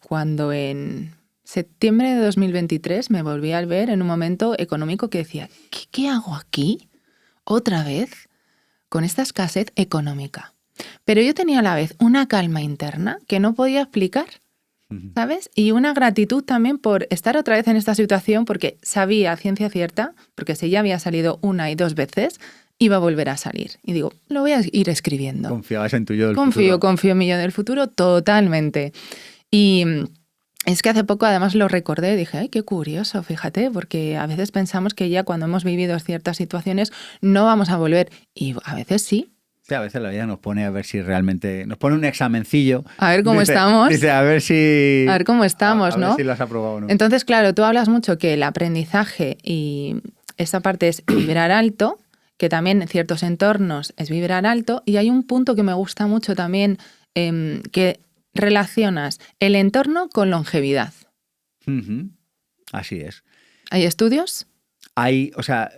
cuando en septiembre de 2023 me volví a ver en un momento económico que decía, ¿qué hago aquí otra vez con esta escasez económica? Pero yo tenía a la vez una calma interna que no podía explicar. ¿Sabes? Y una gratitud también por estar otra vez en esta situación porque sabía a ciencia cierta, porque si ya había salido 1 y 2 veces, iba a volver a salir. Y digo, lo voy a ir escribiendo. Confiabas en tu yo del futuro. Confío en mi yo del futuro totalmente. Y es que hace poco además lo recordé, dije, ay, qué curioso, fíjate, porque a veces pensamos que ya cuando hemos vivido ciertas situaciones no vamos a volver. Y a veces sí. Sí, a veces la vida nos pone a ver si realmente... Nos pone un examencillo. A ver cómo estamos. Dice, a ver si... A ver cómo estamos, ¿no? A ver si lo has aprobado o no. Entonces, claro, tú hablas mucho que el aprendizaje y esta parte es vibrar alto, que también en ciertos entornos es vibrar alto, y hay un punto que me gusta mucho también, que relacionas el entorno con longevidad. Así es. ¿Hay estudios? Hay, o sea,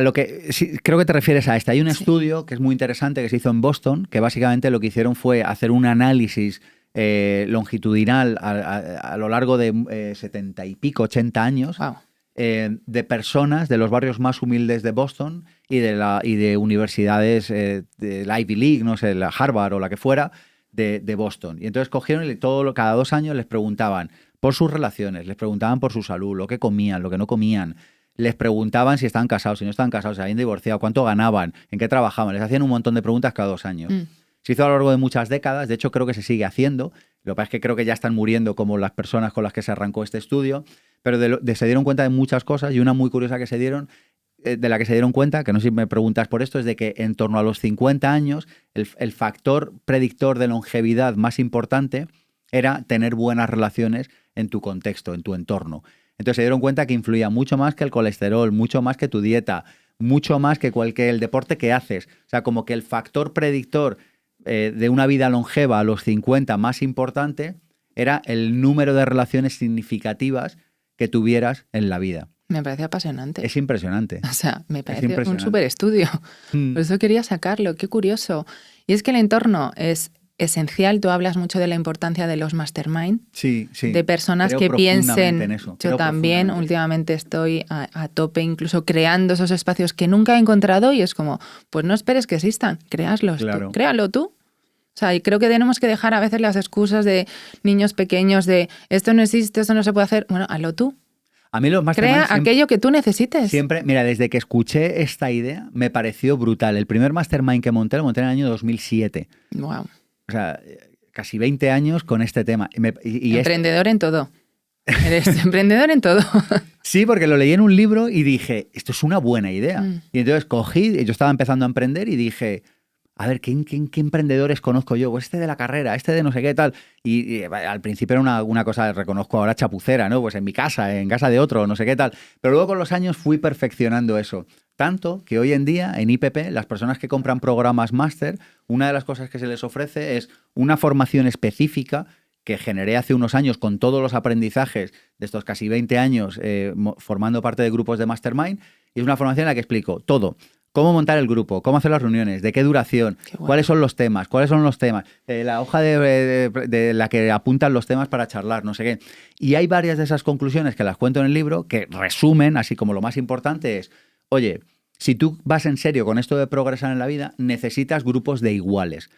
lo que sí, creo que te refieres a este. Hay un estudio que es muy interesante que se hizo en Boston, que básicamente lo que hicieron fue hacer un análisis longitudinal a lo largo de 70 y pico, 80 años, Wow. De personas de los barrios más humildes de Boston y de universidades de la Ivy League, no sé, la Harvard o la que fuera, de Boston. Y entonces cogieron y cada 2 años les preguntaban por sus relaciones, les preguntaban por su salud, lo que comían, lo que no comían. Les preguntaban si estaban casados, si no estaban casados, si habían divorciado, cuánto ganaban, en qué trabajaban. Les hacían un montón de preguntas cada 2 años. Se hizo a lo largo de muchas décadas, de hecho creo que se sigue haciendo. Lo que pasa es que creo que ya están muriendo como las personas con las que se arrancó este estudio, pero se dieron cuenta de muchas cosas y una muy curiosa que se dieron, de la que se dieron cuenta, que no sé si me preguntas por esto, es de que en torno a los 50 años el factor predictor de longevidad más importante era tener buenas relaciones en tu contexto, en tu entorno. Entonces se dieron cuenta que influía mucho más que el colesterol, mucho más que tu dieta, mucho más que el deporte que haces. O sea, como que el factor predictor de una vida longeva a los 50 más importante era el número de relaciones significativas que tuvieras en la vida. Me parece apasionante. Es impresionante. O sea, me parece un súper estudio. Por eso quería sacarlo, qué curioso. Y es que el entorno es esencial. Tú hablas mucho de la importancia de los mastermind, sí. de personas que piensen. En eso. Yo también últimamente estoy a tope, incluso creando esos espacios que nunca he encontrado y es como, pues no esperes que existan, créaslos, claro. Créalo tú. O sea, y creo que tenemos que dejar a veces las excusas de niños pequeños de esto no existe, esto no se puede hacer. Bueno, hazlo tú. A mí los Crea aquello que tú necesites. Siempre, mira, desde que escuché esta idea me pareció brutal. El primer mastermind que monté lo monté en el año 2007. Wow. O sea, casi 20 años con este tema. Emprendedor en todo. Eres emprendedor en todo. Sí, porque lo leí en un libro y dije, esto es una buena idea. Y entonces cogí, yo estaba empezando a emprender y dije, a ver, ¿qué emprendedores conozco yo? Pues este de la carrera, este de no sé qué tal. Y al principio era una cosa, reconozco ahora, chapucera, ¿no? Pues en mi casa, en casa de otro, no sé qué tal. Pero luego con los años fui perfeccionando eso. Tanto que hoy en día en IPP, las personas que compran programas máster, una de las cosas que se les ofrece es una formación específica que generé hace unos años con todos los aprendizajes de estos casi 20 años formando parte de grupos de Mastermind. Y es una formación en la que explico todo. cómo montar el grupo, cómo hacer las reuniones, de qué duración, cuáles son los temas, la hoja de la que apuntan los temas para charlar, no sé qué. Y hay varias de esas conclusiones que las cuento en el libro que resumen, así como lo más importante es, oye, si tú vas en serio con esto de progresar en la vida, necesitas grupos de iguales.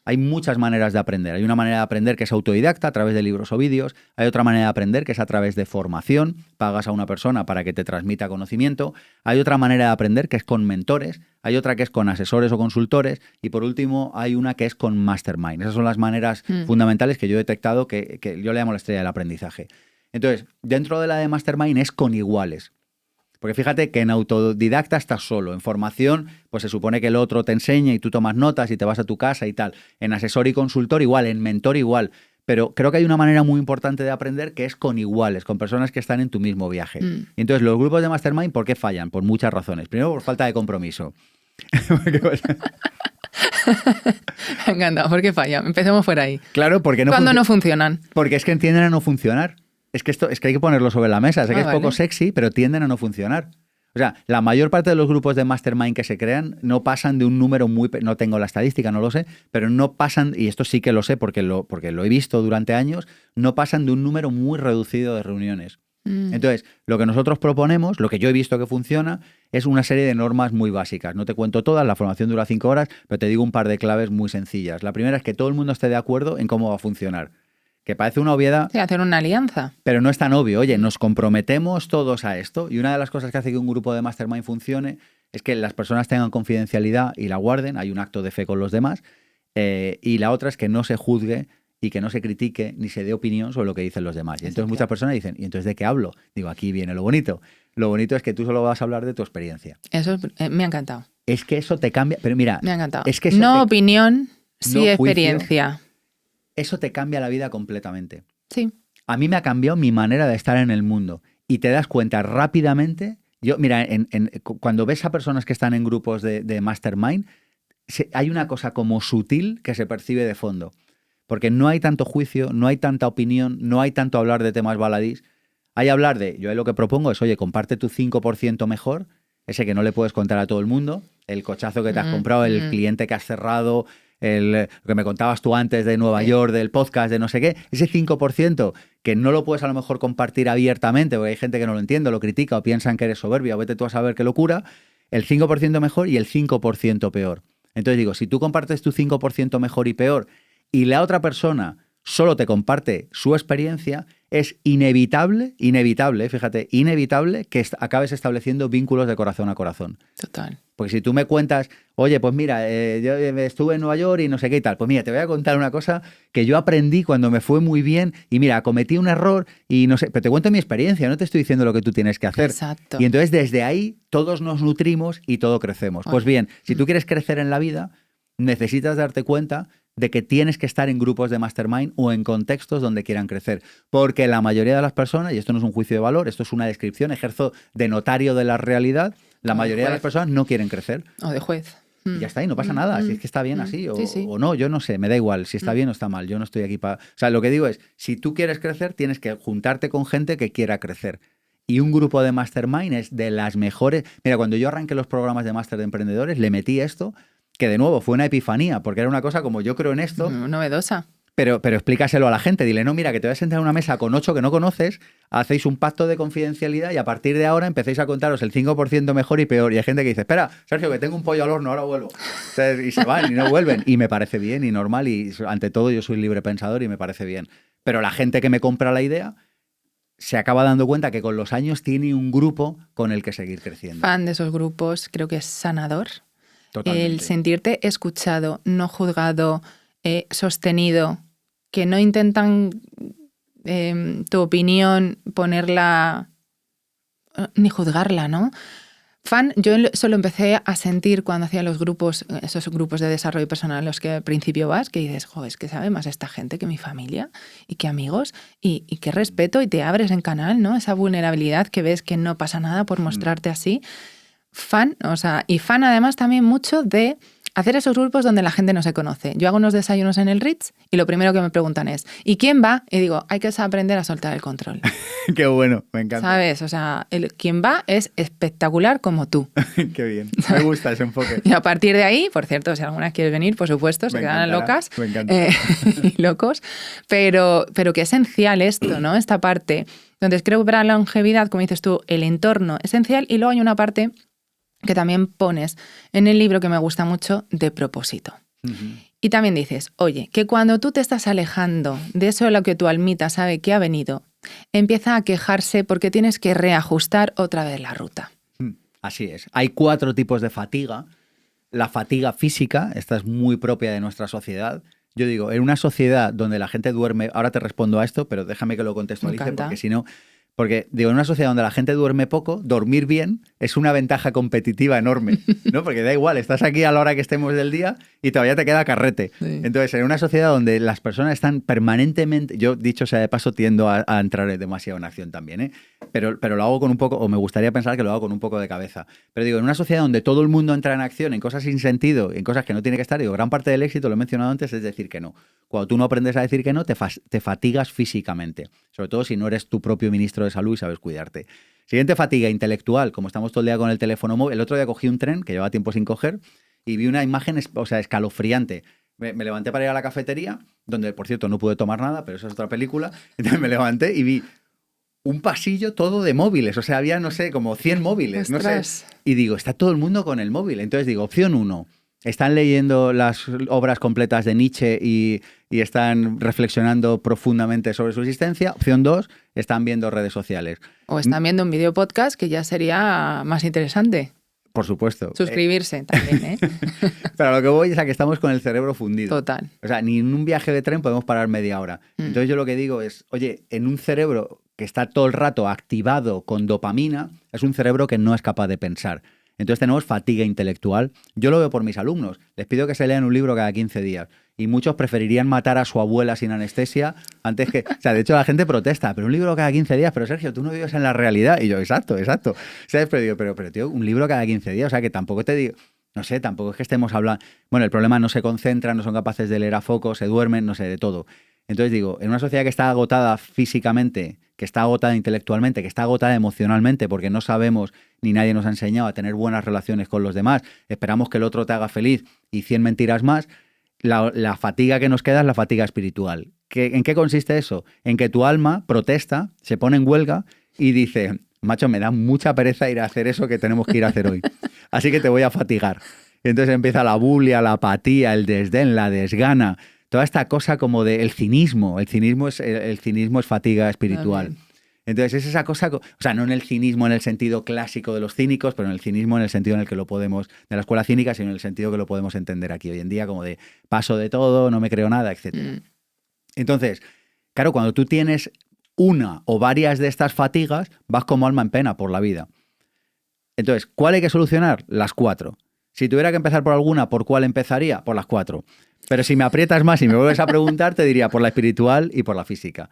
Hay muchas maneras de aprender. Hay una manera de aprender que es autodidacta a través de libros o vídeos. Hay otra manera de aprender que es a través de formación. Pagas a una persona para que te transmita conocimiento. Hay otra manera de aprender que es con mentores. Hay otra que es con asesores o consultores. Y por último, hay una que es con mastermind. Esas son las maneras fundamentales que yo he detectado que yo le llamo la estrella del aprendizaje. Entonces, dentro de la de mastermind es con iguales. Porque fíjate que en autodidacta estás solo. En formación, pues se supone que el otro te enseña y tú tomas notas y te vas a tu casa y tal. En asesor y consultor igual, en mentor igual. Pero creo que hay una manera muy importante de aprender que es con iguales, con personas que están en tu mismo viaje. Y entonces, los grupos de mastermind, ¿por qué fallan? Por muchas razones. Primero, por falta de compromiso. Me ha encantado. ¿Por qué fallan? Empecemos por ahí. Claro, porque ¿Cuándo no funcionan? Porque es que tienden a no funcionar. Es que hay que ponerlo sobre la mesa. Sé que es poco sexy, pero tienden a no funcionar. O sea, la mayor parte de los grupos de mastermind que se crean no pasan de un número no tengo la estadística, no lo sé, pero no pasan, y esto sí que lo sé porque lo he visto durante años, no pasan de un número muy reducido de reuniones. Entonces, lo que nosotros proponemos, lo que yo he visto que funciona, es una serie de normas muy básicas. No te cuento todas, la formación dura 5 horas, pero te digo un par de claves muy sencillas. La primera es que todo el mundo esté de acuerdo en cómo va a funcionar. Que parece una obviedad. Sí, hacer una alianza. Pero no es tan obvio. Oye, nos comprometemos todos a esto. Y una de las cosas que hace que un grupo de mastermind funcione es que las personas tengan confidencialidad y la guarden. Hay un acto de fe con los demás. Y la otra es que no se juzgue y que no se critique ni se dé opinión sobre lo que dicen los demás. Y entonces muchas personas dicen, ¿y entonces de qué hablo? Digo, aquí viene lo bonito. Lo bonito es que tú solo vas a hablar de tu experiencia. Eso me ha encantado. Es que eso te cambia. Pero mira, me ha encantado. Es que opinión, sí no experiencia. Juicio. Eso te cambia la vida completamente. Sí. A mí me ha cambiado mi manera de estar en el mundo. Y te das cuenta rápidamente. Mira, cuando ves a personas que están en grupos de mastermind, hay una cosa como sutil que se percibe de fondo. Porque no hay tanto juicio, no hay tanta opinión, no hay tanto hablar de temas baladís. Hay hablar yo lo que propongo es, oye, comparte tu 5% mejor, ese que no le puedes contar a todo el mundo, el cochazo que te has comprado, el cliente que has cerrado, lo que me contabas tú antes de Nueva York, del podcast, de no sé qué, ese 5% que no lo puedes a lo mejor compartir abiertamente, porque hay gente que no lo entiende, lo critica o piensan que eres soberbia, o vete tú a saber qué locura, el 5% mejor y el 5% peor. Entonces digo, si tú compartes tu 5% mejor y peor y la otra persona solo te comparte su experiencia, es inevitable, fíjate, inevitable que acabes estableciendo vínculos de corazón a corazón. Total. Porque si tú me cuentas, oye, pues mira, yo estuve en Nueva York y no sé qué y tal, pues mira, te voy a contar una cosa que yo aprendí cuando me fue muy bien y mira, cometí un error y no sé, pero te cuento mi experiencia, no te estoy diciendo lo que tú tienes que hacer. Exacto. Y entonces desde ahí todos nos nutrimos y todos crecemos. Pues bien, si tú quieres crecer en la vida, necesitas darte cuenta de que tienes que estar en grupos de mastermind o en contextos donde quieran crecer. Porque la mayoría de las personas, y esto no es un juicio de valor, esto es una descripción, ejerzo de notario de la realidad, la mayoría de las personas no quieren crecer. O de juez. Y ya está, y no pasa nada, si es que está bien así sí. o no, yo no sé, me da igual, si está bien o está mal, yo no estoy aquí para... O sea, lo que digo es, si tú quieres crecer, tienes que juntarte con gente que quiera crecer. Y un grupo de mastermind es de las mejores... Mira, cuando yo arranqué los programas de máster de emprendedores, le metí esto, que de nuevo fue una epifanía, porque era una cosa como yo creo en esto. Novedosa. Pero explícaselo a la gente, dile, no, mira, que te voy a sentar en una mesa con 8 que no conoces, hacéis un pacto de confidencialidad y a partir de ahora empecéis a contaros el 5% mejor y peor. Y hay gente que dice, espera, Sergio, que tengo un pollo al horno, ahora vuelvo. Y se van y no vuelven. Y me parece bien y normal y ante todo yo soy libre pensador y me parece bien. Pero la gente que me compra la idea se acaba dando cuenta que con los años tiene un grupo con el que seguir creciendo. Fan de esos grupos, creo que es sanador. Totalmente. El sentirte escuchado, no juzgado, sostenido, que no intentan tu opinión ponerla ni juzgarla, ¿no? Fan, yo eso lo empecé a sentir cuando hacía los grupos, esos grupos de desarrollo personal en los que al principio vas, que dices, jo, es que sabe más esta gente que mi familia y que amigos y qué respeto y te abres en canal, ¿no? Esa vulnerabilidad que ves que no pasa nada por mostrarte así. Fan, o sea, y fan además también mucho de hacer esos grupos donde la gente no se conoce. Yo hago unos desayunos en el Ritz y lo primero que me preguntan es ¿y quién va? Y digo, hay que aprender a soltar el control. Qué bueno, me encanta. ¿Sabes? O sea, quien va es espectacular como tú. Qué bien, me gusta ese enfoque. Y a partir de ahí, por cierto, si alguna quiere venir, por supuesto, se quedan locas, me encanta. locos, pero qué esencial esto, ¿no? Esta parte. Entonces creo que para la longevidad, como dices tú, el entorno esencial y luego hay una parte que también pones en el libro que me gusta mucho de propósito. Uh-huh. Y también dices, oye, que cuando tú te estás alejando de eso de lo que tu almita sabe que ha venido, empieza a quejarse porque tienes que reajustar otra vez la ruta. Así es. Hay 4 tipos de fatiga. La fatiga física, esta es muy propia de nuestra sociedad. Yo digo, en una sociedad donde la gente duerme, ahora te respondo a esto, pero déjame que lo contextualice porque si no... Porque digo, en una sociedad donde la gente duerme poco, dormir bien es una ventaja competitiva enorme, ¿no? Porque da igual, estás aquí a la hora que estemos del día y todavía te queda carrete. Sí. Entonces, en una sociedad donde las personas están permanentemente... Yo, dicho sea de paso, tiendo a entrar demasiado en acción también, ¿eh? Pero lo hago con un poco, o me gustaría pensar que lo hago con un poco de cabeza. Pero digo, en una sociedad donde todo el mundo entra en acción en cosas sin sentido, en cosas que no tiene que estar, digo, gran parte del éxito, lo he mencionado antes, es decir que no. Cuando tú no aprendes a decir que no, te fatigas físicamente. Sobre todo si no eres tu propio ministro de salud y sabes cuidarte. Siguiente, fatiga intelectual. Como estamos todo el día con el teléfono móvil, el otro día cogí un tren que llevaba tiempo sin coger y vi una imagen, escalofriante. Me levanté para ir a la cafetería, donde, por cierto, no pude tomar nada, pero eso es otra película. Entonces me levanté y vi un pasillo todo de móviles. O sea, había, no sé, como 100 móviles. No sé. Y digo, está todo el mundo con el móvil. Entonces digo, opción 1. Están leyendo las obras completas de Nietzsche y están reflexionando profundamente sobre su existencia. Opción 2, están viendo redes sociales. O están viendo un video podcast, que ya sería más interesante. Por supuesto. Suscribirse también, ¿eh? Pero a lo que voy es a que estamos con el cerebro fundido. Total. O sea, ni en un viaje de tren podemos parar media hora. Entonces yo lo que digo es, oye, en un cerebro que está todo el rato activado con dopamina, es un cerebro que no es capaz de pensar. Entonces tenemos fatiga intelectual. Yo lo veo por mis alumnos. Les pido que se lean un libro cada 15 días. Y muchos preferirían matar a su abuela sin anestesia antes que... O sea, de hecho la gente protesta, pero un libro cada 15 días, pero Sergio, tú no vives en la realidad. Y yo, exacto. ¿Sabes? Pero digo, pero tío, un libro cada 15 días. O sea, que tampoco te digo... No sé, tampoco es que estemos hablando... Bueno, el problema no se concentran, no son capaces de leer a foco, se duermen, no sé, de todo. Entonces digo, en una sociedad que está agotada físicamente, que está agotada intelectualmente, que está agotada emocionalmente, porque no sabemos ni nadie nos ha enseñado a tener buenas relaciones con los demás, esperamos que el otro te haga feliz y 100 mentiras más, la fatiga que nos queda es la fatiga espiritual. ¿En qué consiste eso? En que tu alma protesta, se pone en huelga y dice, macho, me da mucha pereza ir a hacer eso que tenemos que ir a hacer hoy. Así que te voy a fatigar. Y entonces empieza la bulia, la apatía, el desdén, la desgana, toda esta cosa como de el cinismo. El cinismo es fatiga espiritual. Amén. Entonces es esa cosa, o sea, no en el cinismo en el sentido clásico de los cínicos, pero en el cinismo en el sentido en el que lo podemos, de la escuela cínica, sino en el sentido que lo podemos entender aquí hoy en día, como de paso de todo, no me creo nada, etc. Entonces, claro, cuando tú tienes una o varias de estas fatigas, vas como alma en pena por la vida. Entonces, ¿cuál hay que solucionar? Las 4. Si tuviera que empezar por alguna, ¿por cuál empezaría? Por las 4. Pero si me aprietas más y me vuelves a preguntar, te diría por la espiritual y por la física.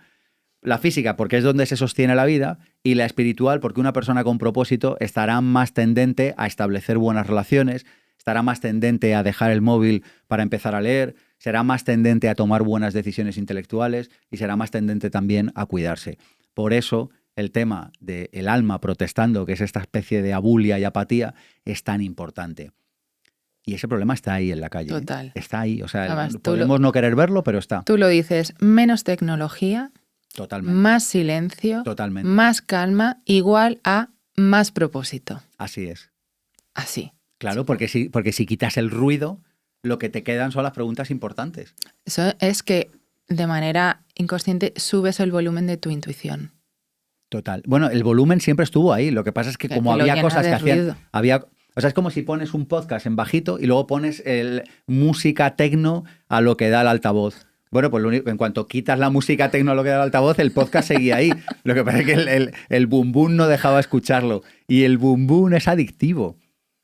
La física porque es donde se sostiene la vida y la espiritual porque una persona con propósito estará más tendente a establecer buenas relaciones, estará más tendente a dejar el móvil para empezar a leer, será más tendente a tomar buenas decisiones intelectuales y será más tendente también a cuidarse. Por eso el tema del alma protestando, que es esta especie de abulia y apatía, es tan importante. Y ese problema está ahí en la calle. Total. ¿Eh? Está ahí. O sea, además, podemos no querer verlo, pero está. Tú lo dices, menos tecnología, totalmente, más silencio, totalmente, más calma, igual a más propósito. Así es. Así. Claro, porque si quitas el ruido, lo que te quedan son las preguntas importantes. Eso es que de manera inconsciente subes el volumen de tu intuición. Total. Bueno, el volumen siempre estuvo ahí. Lo que pasa es que como había cosas que hacían... O sea, es como si pones un podcast en bajito y luego pones música tecno a lo que da el altavoz. Bueno, pues en cuanto quitas la música tecno a lo que da el altavoz, el podcast seguía ahí. Lo que pasa es que el boom boom no dejaba escucharlo. Y el boom boom es adictivo.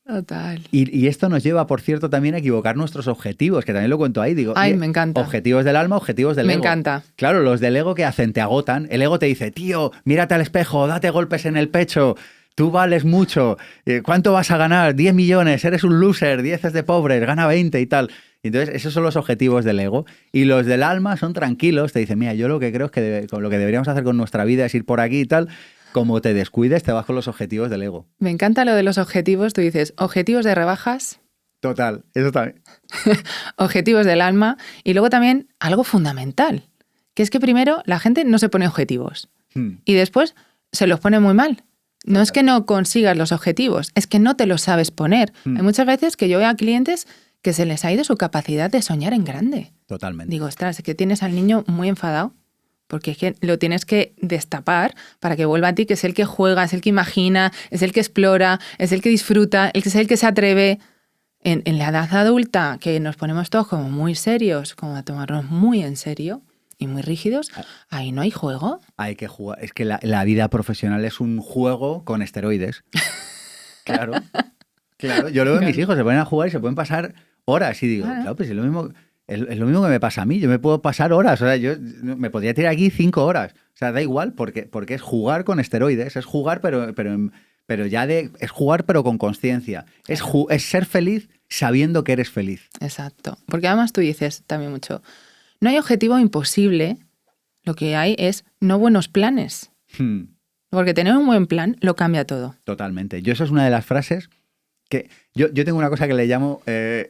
Total. Y esto nos lleva, por cierto, también a equivocar nuestros objetivos, que también lo cuento ahí. Digo, ay, me encanta. Objetivos del alma, objetivos del ego. Me encanta. Claro, los del ego que hacen, te agotan. El ego te dice, tío, mírate al espejo, date golpes en el pecho. tú vales mucho, ¿cuánto vas a ganar? 10 millones, eres un loser, 10 es de pobres, gana 20 y tal. Y entonces, esos son los objetivos del ego. Y los del alma son tranquilos, te dicen, mira, yo lo que creo es que lo que deberíamos hacer con nuestra vida es ir por aquí y tal. Como te descuides, te vas con los objetivos del ego. Me encanta lo de los objetivos. Tú dices, objetivos de rebajas. Total, eso también. Objetivos del alma. Y luego también algo fundamental, que es que primero la gente no se pone objetivos. Y después se los pone muy mal. No es que no consigas los objetivos, es que no te los sabes poner. Hay muchas veces que yo veo a clientes que se les ha ido su capacidad de soñar en grande. Totalmente. Digo, ostras, es que tienes al niño muy enfadado, porque es que lo tienes que destapar para que vuelva a ti, que es el que juega, es el que imagina, es el que explora, es el que disfruta, es el que se atreve. En la edad adulta, que nos ponemos todos como muy serios, como a tomarnos muy en serio y muy rígidos, ahí no hay juego. Hay que jugar. Es que la vida profesional es un juego con esteroides. Claro. Claro. Yo lo veo en mis hijos, se ponen a jugar y se pueden pasar horas. Y digo, claro, pues es lo mismo que me pasa a mí. Yo me puedo pasar horas. O sea, yo me podría tirar aquí 5 horas. O sea, da igual, porque es jugar con esteroides. Es jugar, es jugar, pero con conciencia. Es ser feliz sabiendo que eres feliz. Exacto. Porque además tú dices también mucho, no hay objetivo imposible, lo que hay es no buenos planes. Porque tener un buen plan lo cambia todo. Totalmente. Eso es una de las frases que... Yo tengo una cosa que le llamo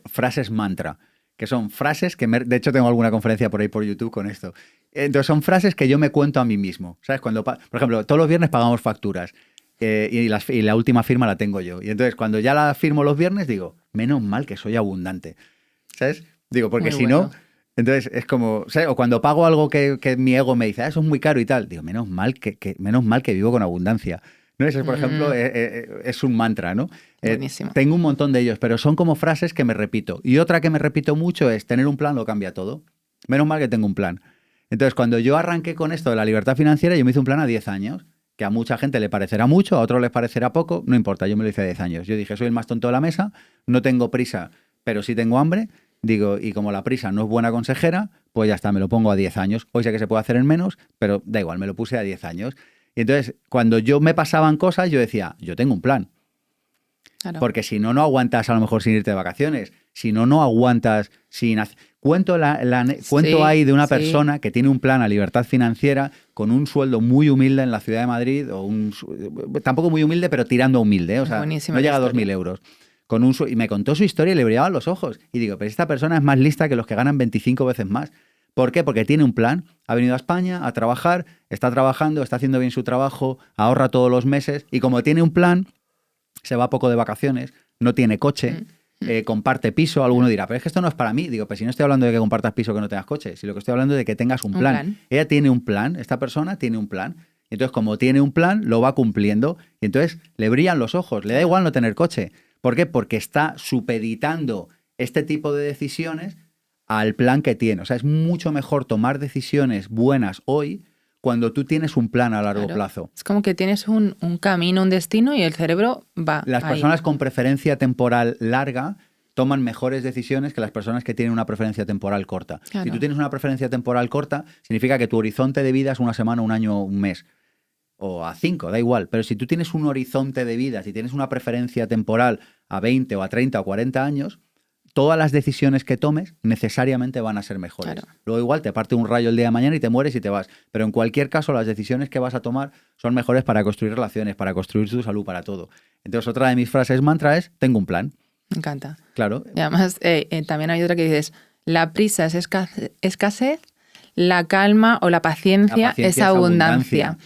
frases mantra, que son frases que... de hecho, tengo alguna conferencia por ahí por YouTube con esto. Entonces, son frases que yo me cuento a mí mismo. ¿Sabes? Por ejemplo, todos los viernes pagamos facturas y la última firma la tengo yo. Y entonces, cuando ya la firmo los viernes, digo, menos mal que soy abundante. ¿Sabes? Digo, porque si no... Entonces es como, ¿sabes? O cuando pago algo que mi ego me dice, eso es muy caro y tal, digo, menos mal que vivo con abundancia. ¿No? Ese, por ejemplo, es un mantra, ¿no? Buenísimo. Tengo un montón de ellos, pero son como frases que me repito. Y otra que me repito mucho es, tener un plan lo cambia todo. Menos mal que tengo un plan. Entonces, cuando yo arranqué con esto de la libertad financiera, yo me hice un plan a 10 años, que a mucha gente le parecerá mucho, a otros les parecerá poco, no importa, yo me lo hice a 10 años. Yo dije, soy el más tonto de la mesa, no tengo prisa, pero sí tengo hambre. Digo, y como la prisa no es buena consejera, pues ya está, me lo pongo a 10 años. Hoy sé que se puede hacer en menos, pero da igual, me lo puse a 10 años. Y entonces, cuando yo me pasaban cosas, yo decía, yo tengo un plan. Claro. Porque si no, no aguantas a lo mejor sin irte de vacaciones. Si no, no aguantas sin... Cuento ahí de una persona que tiene un plan a libertad financiera con un sueldo muy humilde en la ciudad de Madrid, tampoco muy humilde, pero tirando a humilde, o sea, no llega a 2.000 euros. Y me contó su historia y le brillaban los ojos. Y digo, pero esta persona es más lista que los que ganan 25 veces más. ¿Por qué? Porque tiene un plan. Ha venido a España a trabajar, está trabajando, está haciendo bien su trabajo, ahorra todos los meses. Y como tiene un plan, se va poco de vacaciones, no tiene coche, comparte piso. Alguno dirá, pero es que esto no es para mí. Digo, pues si no estoy hablando de que compartas piso, que no tengas coche. Si lo que estoy hablando es de que tengas un plan. Ella tiene un plan, esta persona tiene un plan. Entonces, como tiene un plan, lo va cumpliendo. Y entonces le brillan los ojos. Le da igual no tener coche. ¿Por qué? Porque está supeditando este tipo de decisiones al plan que tiene. O sea, es mucho mejor tomar decisiones buenas hoy cuando tú tienes un plan a largo plazo. Es como que tienes un camino, un destino y el cerebro va Las personas con preferencia temporal larga toman mejores decisiones que las personas que tienen una preferencia temporal corta. Claro. Si tú tienes una preferencia temporal corta, significa que tu horizonte de vida es una semana, un año, un mes. O a 5, da igual. Pero si tú tienes un horizonte de vida, si tienes una preferencia temporal a 20 o a 30 o 40 años, todas las decisiones que tomes necesariamente van a ser mejores. Claro. Luego igual te parte un rayo el día de mañana y te mueres y te vas. Pero en cualquier caso, las decisiones que vas a tomar son mejores para construir relaciones, para construir tu salud, para todo. Entonces, otra de mis frases mantra es, tengo un plan. Me encanta. Claro. Y además, también hay otra que dices, la prisa es escasez, la calma o la paciencia es abundancia.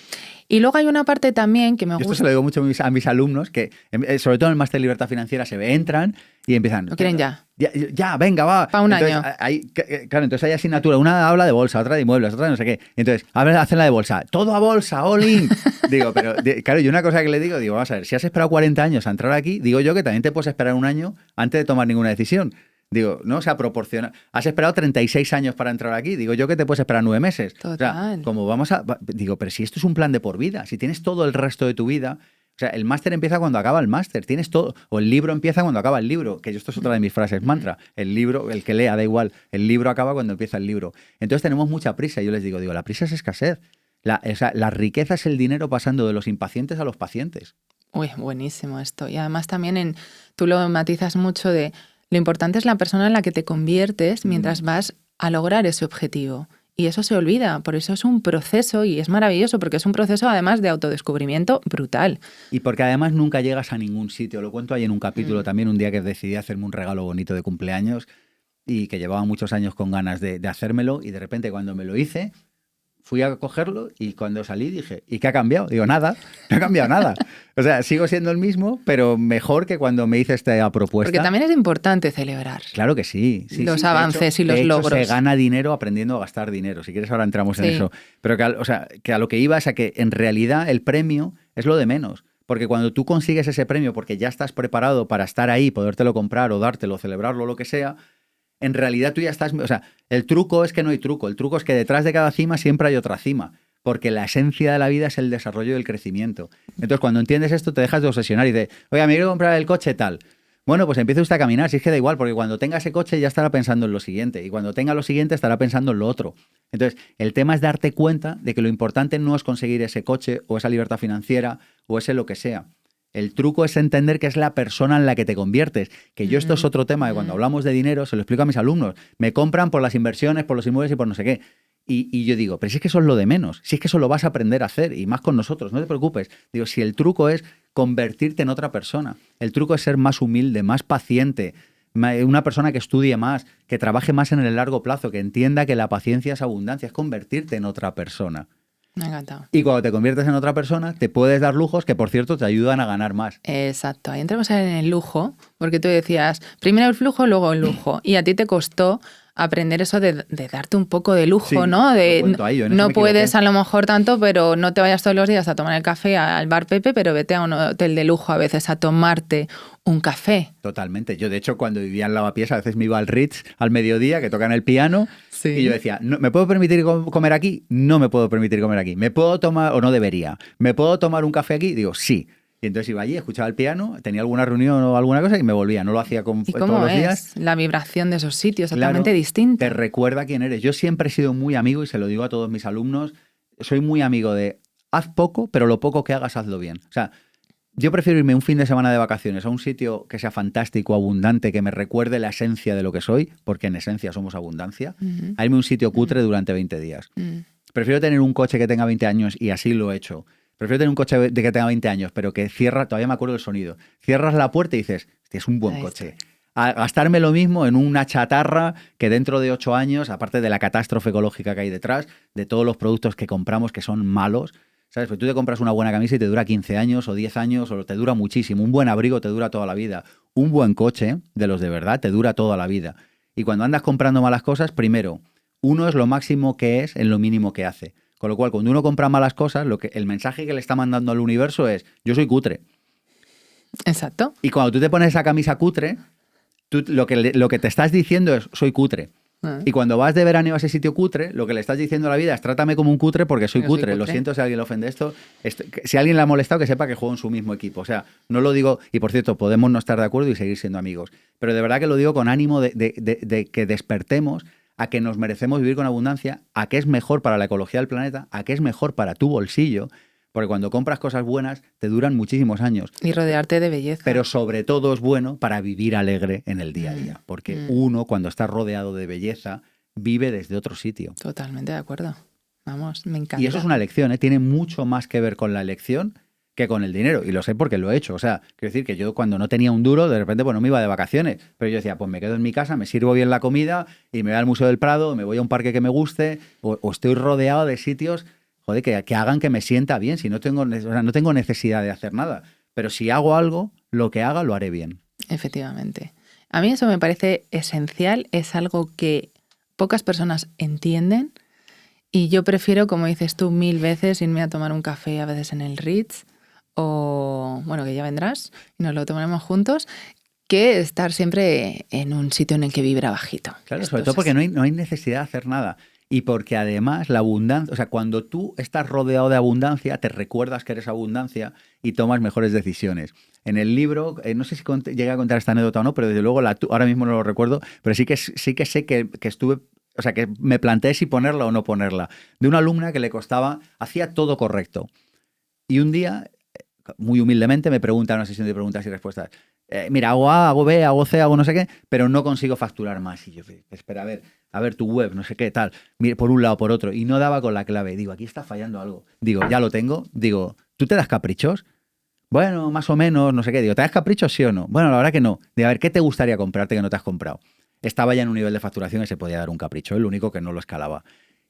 Y luego hay una parte también que me gusta. Esto se lo digo mucho a mis alumnos, que sobre todo en el máster de libertad financiera entran y empiezan... Lo quieren ya. Ya, venga, va. Para un año. Entonces hay asignatura. Una habla de bolsa, otra de inmuebles, otra de no sé qué. Entonces, hacen la de bolsa. Todo a bolsa, all in. Digo, pero claro, yo una cosa que le digo, vamos a ver, si has esperado 40 años a entrar aquí, digo yo que también te puedes esperar un año antes de tomar ninguna decisión. Digo, ¿no? O sea, proporciona. Has esperado 36 años para entrar aquí. Digo yo que te puedes esperar 9 meses. Total. O sea, digo, pero si esto es un plan de por vida, si tienes todo el resto de tu vida. O sea, el máster empieza cuando acaba el máster. Tienes todo. O el libro empieza cuando acaba el libro. Que esto es otra de mis frases mantra. El libro, el que lea, da igual. El libro acaba cuando empieza el libro. Entonces tenemos mucha prisa. Yo les digo, la prisa es escasez. La riqueza es el dinero pasando de los impacientes a los pacientes. Uy, buenísimo esto. Y además también tú lo matizas mucho de lo importante es la persona en la que te conviertes mientras vas a lograr ese objetivo. Y eso se olvida, por eso es un proceso y es maravilloso, porque es un proceso además de autodescubrimiento brutal. Y porque además nunca llegas a ningún sitio. Lo cuento ahí en un capítulo también, un día que decidí hacerme un regalo bonito de cumpleaños y que llevaba muchos años con ganas de hacérmelo, y de repente cuando me lo hice, fui a cogerlo y cuando salí dije, ¿y qué ha cambiado? Digo, nada, no ha cambiado nada. O sea, sigo siendo el mismo, pero mejor que cuando me hice esta propuesta. Porque también es importante celebrar. Claro que sí. Los avances y los de hecho, logros. Se gana dinero aprendiendo a gastar dinero. Si quieres ahora entramos en eso. Pero que a lo que iba es a que en realidad el premio es lo de menos. Porque cuando tú consigues ese premio porque ya estás preparado para estar ahí, podértelo comprar o dártelo, celebrarlo, lo que sea, en realidad tú ya estás... O sea, el truco es que no hay truco. El truco es que detrás de cada cima siempre hay otra cima. Porque la esencia de la vida es el desarrollo y el crecimiento. Entonces, cuando entiendes esto, te dejas de obsesionar y dices, oye, me quiero comprar el coche tal. Bueno, pues empiece usted a caminar, si es que da igual, porque cuando tenga ese coche ya estará pensando en lo siguiente. Y cuando tenga lo siguiente estará pensando en lo otro. Entonces, el tema es darte cuenta de que lo importante no es conseguir ese coche o esa libertad financiera o ese lo que sea. El truco es entender que es la persona en la que te conviertes. Que yo esto es otro tema que cuando hablamos de dinero se lo explico a mis alumnos. Me compran por las inversiones, por los inmuebles y por no sé qué. Y yo digo, pero si es que eso es lo de menos. Si es que eso lo vas a aprender a hacer y más con nosotros, no te preocupes. Digo, si el truco es convertirte en otra persona. El truco es ser más humilde, más paciente, una persona que estudie más, que trabaje más en el largo plazo, que entienda que la paciencia es abundancia, es convertirte en otra persona. Me ha encantado. Y cuando te conviertes en otra persona, te puedes dar lujos que, por cierto, te ayudan a ganar más. Exacto. Ahí entramos en el lujo, porque tú decías, primero el flujo, luego el lujo. Y a ti te costó aprender eso de darte un poco de lujo, Sí, ¿no? De, no puedes a lo mejor tanto, pero no te vayas todos los días a tomar el café al bar Pepe, pero vete a un hotel de lujo a veces a tomarte un café. Totalmente. Yo, de hecho, cuando vivía en Lavapiés, a veces me iba al Ritz al mediodía, que tocan el piano, y yo decía, ¿me puedo permitir comer aquí? No me puedo permitir comer aquí. ¿Me puedo tomar, o no debería, ¿me puedo tomar un café aquí? Digo, sí. Y entonces iba allí, escuchaba el piano, tenía alguna reunión o alguna cosa y me volvía. No lo hacía todos los días. La vibración de esos sitios, totalmente distinta. Te recuerda quién eres. Yo siempre he sido muy amigo, y se lo digo a todos mis alumnos, soy muy amigo de haz poco, pero lo poco que hagas, hazlo bien. O sea, yo prefiero irme un fin de semana de vacaciones a un sitio que sea fantástico, abundante, que me recuerde la esencia de lo que soy, porque en esencia somos abundancia, a irme a un sitio cutre durante 20 días. Prefiero tener un coche que tenga 20 años, y así lo he hecho. Prefiero tener un coche de que tenga 20 años, pero que cierra, todavía me acuerdo del sonido. Cierras la puerta y dices, es un buen coche. A gastarme lo mismo en una chatarra que dentro de 8 años, aparte de la catástrofe ecológica que hay detrás, de todos los productos que compramos que son malos, ¿sabes? Pues tú te compras una buena camisa y te dura 15 años o 10 años o te dura muchísimo. Un buen abrigo te dura toda la vida. Un buen coche, de los de verdad, te dura toda la vida. Y cuando andas comprando malas cosas, primero, uno es lo máximo que es en lo mínimo que hace. Con lo cual, cuando uno compra malas cosas, el mensaje que le está mandando al universo es, yo soy cutre. Exacto. Y cuando tú te pones esa camisa cutre, lo que te estás diciendo es, soy cutre. Y cuando vas de verano a ese sitio cutre, lo que le estás diciendo a la vida es, trátame como un cutre porque soy cutre. Lo siento si a alguien le ofende esto. Si a alguien le ha molestado, que sepa que juego en su mismo equipo. O sea, no lo digo, y por cierto, podemos no estar de acuerdo y seguir siendo amigos. Pero de verdad que lo digo con ánimo de que despertemos a que nos merecemos vivir con abundancia, a que es mejor para la ecología del planeta, a que es mejor para tu bolsillo, porque cuando compras cosas buenas te duran muchísimos años. Y rodearte de belleza. Pero sobre todo es bueno para vivir alegre en el día a día, porque uno, cuando está rodeado de belleza, vive desde otro sitio. Totalmente de acuerdo. Vamos, me encanta. Y eso es una elección, ¿eh? Tiene mucho más que ver con la elección que con el dinero, y lo sé porque lo he hecho. O sea, quiero decir que yo cuando no tenía un duro, de repente pues no me iba de vacaciones, pero yo decía, pues me quedo en mi casa, me sirvo bien la comida y me voy al Museo del Prado, me voy a un parque que me guste, o estoy rodeado de sitios, joder, que hagan que me sienta bien. Si no tengo necesidad de hacer nada, pero si hago algo, lo que haga lo haré bien. Efectivamente. A mí eso me parece esencial, es algo que pocas personas entienden, y yo prefiero, como dices tú, 1000 veces irme a tomar un café a veces en el Ritz, o, bueno, que ya vendrás y nos lo tomaremos juntos, que estar siempre en un sitio en el que vibra bajito. Claro, sobre todo porque no hay necesidad de hacer nada. Y porque además la abundancia, o sea, cuando tú estás rodeado de abundancia, te recuerdas que eres abundancia y tomas mejores decisiones. En el libro, no sé si llegué a contar esta anécdota o no, pero desde luego ahora mismo no lo recuerdo, pero sí que sé que estuve, o sea, que me planteé si ponerla o no ponerla, de una alumna que hacía todo correcto. Y un día muy humildemente me preguntan en una sesión de preguntas y respuestas. Mira, hago A, hago B, hago C, hago no sé qué, pero no consigo facturar más. Y yo, espera, a ver tu web, no sé qué, tal. Mira, por un lado, por otro. Y no daba con la clave. Digo, aquí está fallando algo. Digo, ya lo tengo. Digo, ¿tú te das caprichos? Bueno, más o menos, no sé qué. Digo, ¿te das caprichos, sí o no? Bueno, la verdad que no. Digo, a ver, ¿qué te gustaría comprarte que no te has comprado? Estaba ya en un nivel de facturación que se podía dar un capricho. Es lo único que no lo escalaba.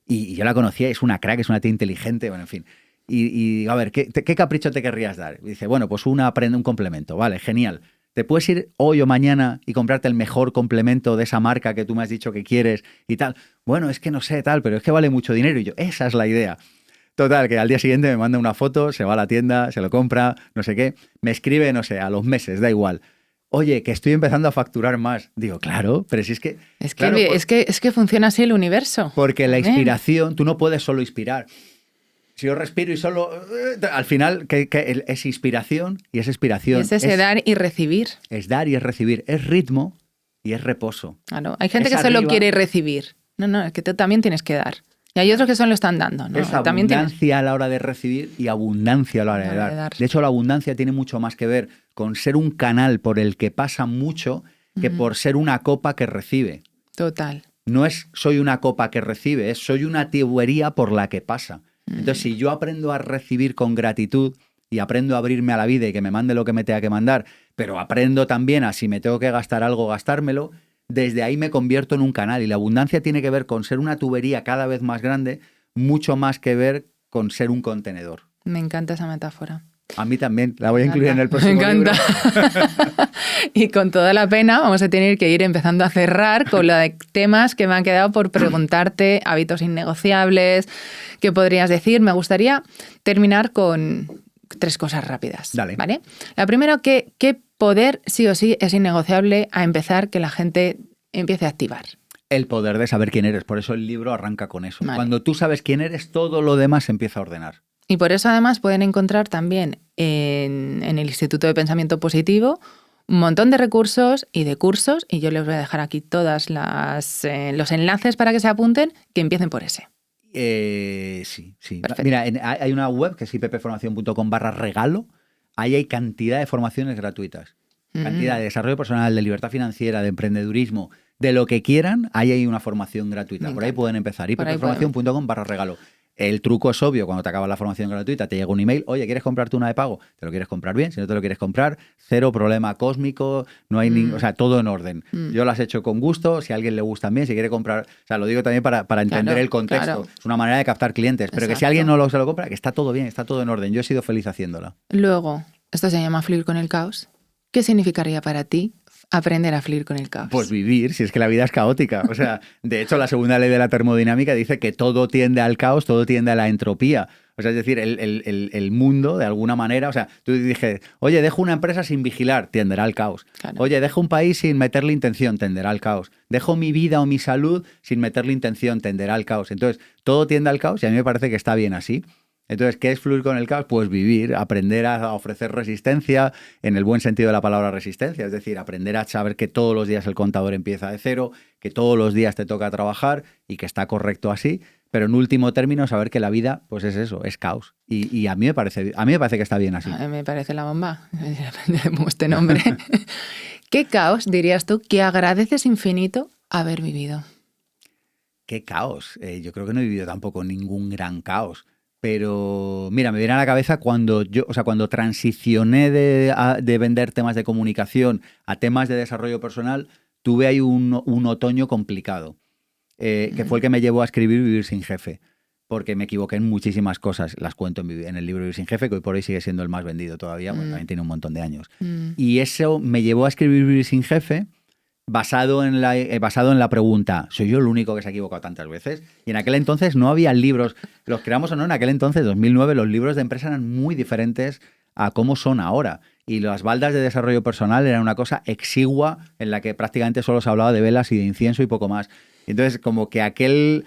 Y yo la conocía, es una crack, es una tía inteligente, bueno, en fin. Y a ver, ¿qué capricho te querrías dar? Y dice, bueno, pues aprende un complemento. Vale, genial. ¿Te puedes ir hoy o mañana y comprarte el mejor complemento de esa marca que tú me has dicho que quieres y tal? Bueno, es que no sé, tal, pero es que vale mucho dinero. Y yo, esa es la idea. Total, que al día siguiente me manda una foto, se va a la tienda, se lo compra, no sé qué. Me escribe, no sé, a los meses, da igual. Oye, que estoy empezando a facturar más. Digo, claro, pero si es que... Es que, claro, es que funciona así el universo. porque la También. inspiración, tú no puedes solo inspirar. Si yo respiro y solo... al final, que es inspiración y es inspiración. Y es ese dar y recibir. Es dar y es recibir. Es ritmo y es reposo. Claro. Hay gente Es que solo arriba. quiere recibir. No, es que tú también tienes que dar. Y hay otros que solo lo están dando, ¿no? Es También abundancia a la hora de recibir y abundancia a la hora de dar. De hecho, la abundancia tiene mucho más que ver con ser un canal por el que pasa mucho que por ser una copa que recibe. Total. No es soy una copa que recibe, es soy una tubería por la que pasa. Entonces, si yo aprendo a recibir con gratitud y aprendo a abrirme a la vida y que me mande lo que me tenga que mandar, pero aprendo también a si me tengo que gastar algo, gastármelo, desde ahí me convierto en un canal. Y la abundancia tiene que ver con ser una tubería cada vez más grande, mucho más que ver con ser un contenedor. Me encanta esa metáfora. A mí también, la voy a incluir en el próximo libro. Y con toda la pena vamos a tener que ir empezando a cerrar con los temas que me han quedado por preguntarte, hábitos innegociables, ¿qué podrías decir? Me gustaría terminar con 3 cosas rápidas. Dale. ¿Vale? La primera, ¿qué poder sí o sí es innegociable a empezar que la gente empiece a activar? El poder de saber quién eres, por eso el libro arranca con eso. Vale. Cuando tú sabes quién eres, todo lo demás se empieza a ordenar. Y por eso además pueden encontrar también en el Instituto de Pensamiento Positivo un montón de recursos y de cursos, y yo les voy a dejar aquí todos los enlaces para que se apunten, que empiecen por ese. Sí. Perfecto. Mira, hay una web que es ippformacion.com/regalo. Ahí hay cantidad de formaciones gratuitas. Cantidad de desarrollo personal, de libertad financiera, de emprendedurismo, de lo que quieran, ahí hay una formación gratuita. Por ahí pueden empezar. ippformacion.com/regalo. El truco es obvio, cuando te acabas la formación gratuita te llega un email, oye, ¿quieres comprarte una de pago? ¿Te lo quieres comprar bien? Si no te lo quieres comprar, cero problema cósmico, no hay o sea, todo en orden. Yo las he hecho con gusto, si a alguien le gustan bien, si quiere comprar, o sea, lo digo también para entender el contexto. Claro. Es una manera de captar clientes, pero que si alguien no se lo compra, que está todo bien, está todo en orden. Yo he sido feliz haciéndola. Luego, esto se llama fluir con el caos. ¿Qué significaría para ti aprender a fluir con el caos? Pues vivir, si es que la vida es caótica. O sea, de hecho, la segunda ley de la termodinámica dice que todo tiende al caos, todo tiende a la entropía. O sea, es decir, el mundo, de alguna manera, o sea, tú dije, oye, dejo una empresa sin vigilar, tenderá al caos. Claro. Oye, dejo un país sin meterle intención, tenderá al caos. Dejo mi vida o mi salud sin meterle intención, tenderá al caos. Entonces, todo tiende al caos y a mí me parece que está bien así. Entonces, ¿qué es fluir con el caos? Pues vivir, aprender a ofrecer resistencia, en el buen sentido de la palabra resistencia, es decir, aprender a saber que todos los días el contador empieza de cero, que todos los días te toca trabajar y que está correcto así, pero en último término saber que la vida, pues es eso, es caos. Y a mí me parece que está bien así. A mí me parece la bomba, este nombre. ¿Qué caos dirías tú que agradeces infinito haber vivido? ¿Qué caos? Yo creo que no he vivido tampoco ningún gran caos. Pero mira, me viene a la cabeza cuando transicioné de vender temas de comunicación a temas de desarrollo personal, tuve ahí un otoño complicado, que fue el que me llevó a escribir Vivir sin jefe, porque me equivoqué en muchísimas cosas. Las cuento en el libro Vivir sin jefe, que hoy por hoy sigue siendo el más vendido todavía, bueno, también tiene un montón de años. Y eso me llevó a escribir Vivir sin jefe, basado en la pregunta, ¿soy yo el único que se ha equivocado tantas veces? Y en aquel entonces no había libros, los creamos o no, en aquel entonces, 2009, los libros de empresa eran muy diferentes a cómo son ahora. Y las baldas de desarrollo personal eran una cosa exigua en la que prácticamente solo se hablaba de velas y de incienso y poco más. Entonces, como que aquel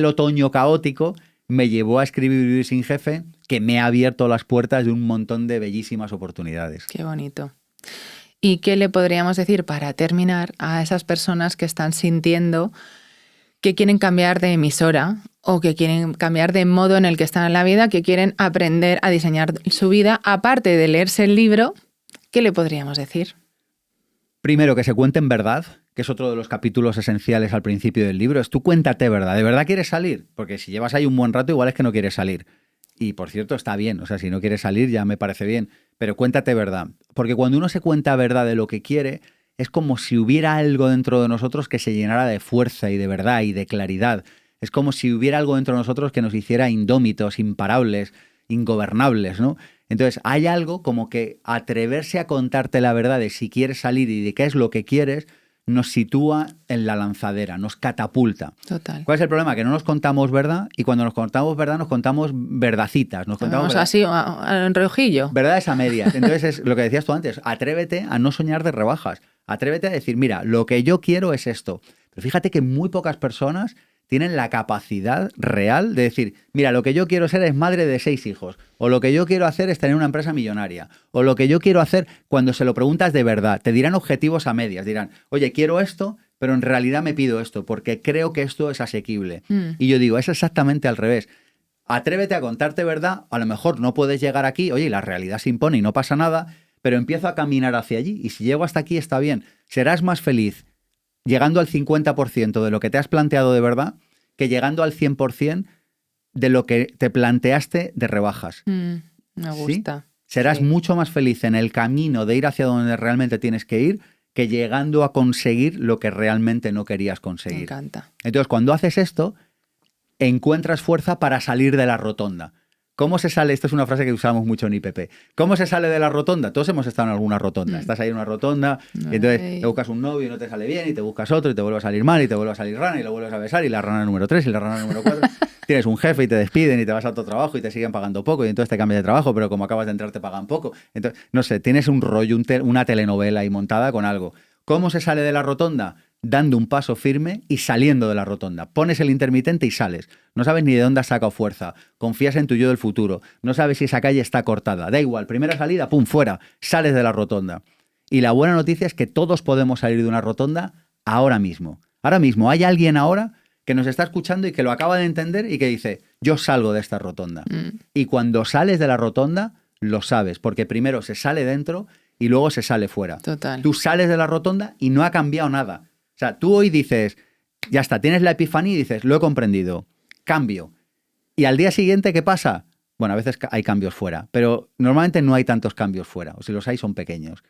otoño caótico me llevó a escribir Vivir sin jefe, que me ha abierto las puertas de un montón de bellísimas oportunidades. Qué bonito. ¿Y qué le podríamos decir para terminar a esas personas que están sintiendo que quieren cambiar de emisora o que quieren cambiar de modo en el que están en la vida, que quieren aprender a diseñar su vida, aparte de leerse el libro, ¿qué le podríamos decir? Primero, que se cuenten verdad, que es otro de los capítulos esenciales al principio del libro. Es tú cuéntate verdad. ¿De verdad quieres salir? Porque si llevas ahí un buen rato, igual es que no quieres salir. Y por cierto, está bien. O sea, si no quieres salir ya me parece bien. Pero cuéntate verdad. Porque cuando uno se cuenta verdad de lo que quiere, es como si hubiera algo dentro de nosotros que se llenara de fuerza y de verdad y de claridad. Es como si hubiera algo dentro de nosotros que nos hiciera indómitos, imparables, ingobernables, ¿no? Entonces, hay algo como que atreverse a contarte la verdad de si quieres salir y de qué es lo que quieres, nos sitúa en la lanzadera, nos catapulta. Total. ¿Cuál es el problema? Que no nos contamos verdad y cuando nos contamos verdad nos contamos verdacitas. Nos contamos Vamos así, en reojillo. verdades a medias. Entonces, es lo que decías tú antes, atrévete a no soñar de rebajas. Atrévete a decir, mira, lo que yo quiero es esto. Pero fíjate que muy pocas personas tienen la capacidad real de decir, mira, lo que yo quiero ser es madre de 6 hijos, o lo que yo quiero hacer es tener una empresa millonaria, o lo que yo quiero hacer, cuando se lo preguntas de verdad, te dirán objetivos a medias, dirán, oye, quiero esto, pero en realidad me pido esto, porque creo que esto es asequible. Y yo digo, es exactamente al revés. Atrévete a contarte verdad, a lo mejor no puedes llegar aquí, oye, la realidad se impone y no pasa nada, pero empiezo a caminar hacia allí, y si llego hasta aquí está bien. Serás más feliz llegando al 50% de lo que te has planteado de verdad que llegando al 100% de lo que te planteaste de rebajas. Me gusta. ¿Sí? Serás mucho más feliz en el camino de ir hacia donde realmente tienes que ir que llegando a conseguir lo que realmente no querías conseguir. Me encanta. Entonces, cuando haces esto, encuentras fuerza para salir de la rotonda. ¿Cómo se sale? Esto es una frase que usamos mucho en IPP. ¿Cómo se sale de la rotonda? Todos hemos estado en alguna rotonda. Estás ahí en una rotonda, y entonces te buscas un novio y no te sale bien, y te buscas otro y te vuelve a salir mal, y te vuelve a salir rana, y lo vuelves a besar, y la rana número 3, y la rana número 4. Tienes un jefe y te despiden y te vas a otro trabajo y te siguen pagando poco, y entonces te cambias de trabajo, pero como acabas de entrar te pagan poco. Entonces, no sé, tienes un rollo, una telenovela ahí montada con algo. ¿Cómo se sale de la rotonda? Dando un paso firme y saliendo de la rotonda. Pones el intermitente y sales. No sabes ni de dónde has sacado fuerza. Confías en tu yo del futuro. No sabes si esa calle está cortada. Da igual, primera salida, pum, fuera. Sales de la rotonda. Y la buena noticia es que todos podemos salir de una rotonda ahora mismo. Ahora mismo. Hay alguien ahora que nos está escuchando y que lo acaba de entender y que dice, yo salgo de esta rotonda. Y cuando sales de la rotonda, lo sabes. Porque primero se sale dentro y luego se sale fuera. Total. Tú sales de la rotonda y no ha cambiado nada. O sea, tú hoy dices, ya está, tienes la epifanía y dices, lo he comprendido, cambio. Y al día siguiente, ¿qué pasa? Bueno, a veces hay cambios fuera, pero normalmente no hay tantos cambios fuera, o si los hay son pequeños.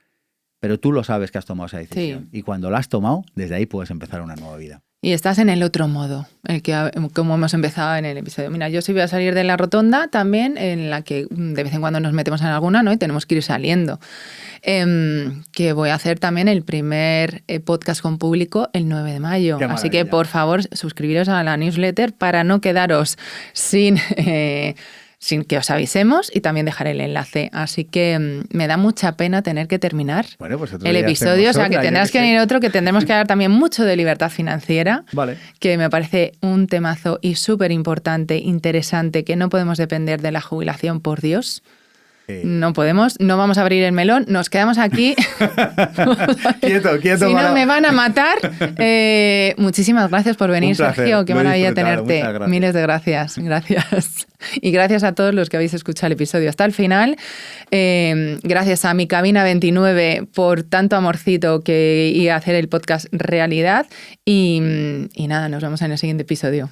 Pero tú lo sabes que has tomado esa decisión. Sí. Y cuando la has tomado, desde ahí puedes empezar una nueva vida. Y estás en el otro modo, el que como hemos empezado en el episodio. Mira, yo sí voy a salir de la rotonda también, en la que de vez en cuando nos metemos en alguna, ¿no? Y tenemos que ir saliendo. Que voy a hacer también el primer podcast con público el 9 de mayo. Así que, por favor, suscribiros a la newsletter para no quedaros sin que os avisemos, y también dejaré el enlace. Así que me da mucha pena tener que terminar el episodio. O sea, que tendrás que venir otro, que tendremos que hablar también mucho de libertad financiera, vale. Que me parece un temazo y súper importante, interesante, que no podemos depender de la jubilación, por Dios. No podemos, no vamos a abrir el melón, nos quedamos aquí. quieto. Si no, me van a matar. Muchísimas gracias por venir, Sergio. Qué maravilla tenerte. Miles de gracias. Gracias. Y gracias a todos los que habéis escuchado el episodio hasta el final. Gracias a mi cabina 29 por tanto amorcito y hacer el podcast realidad. Y nada, nos vemos en el siguiente episodio.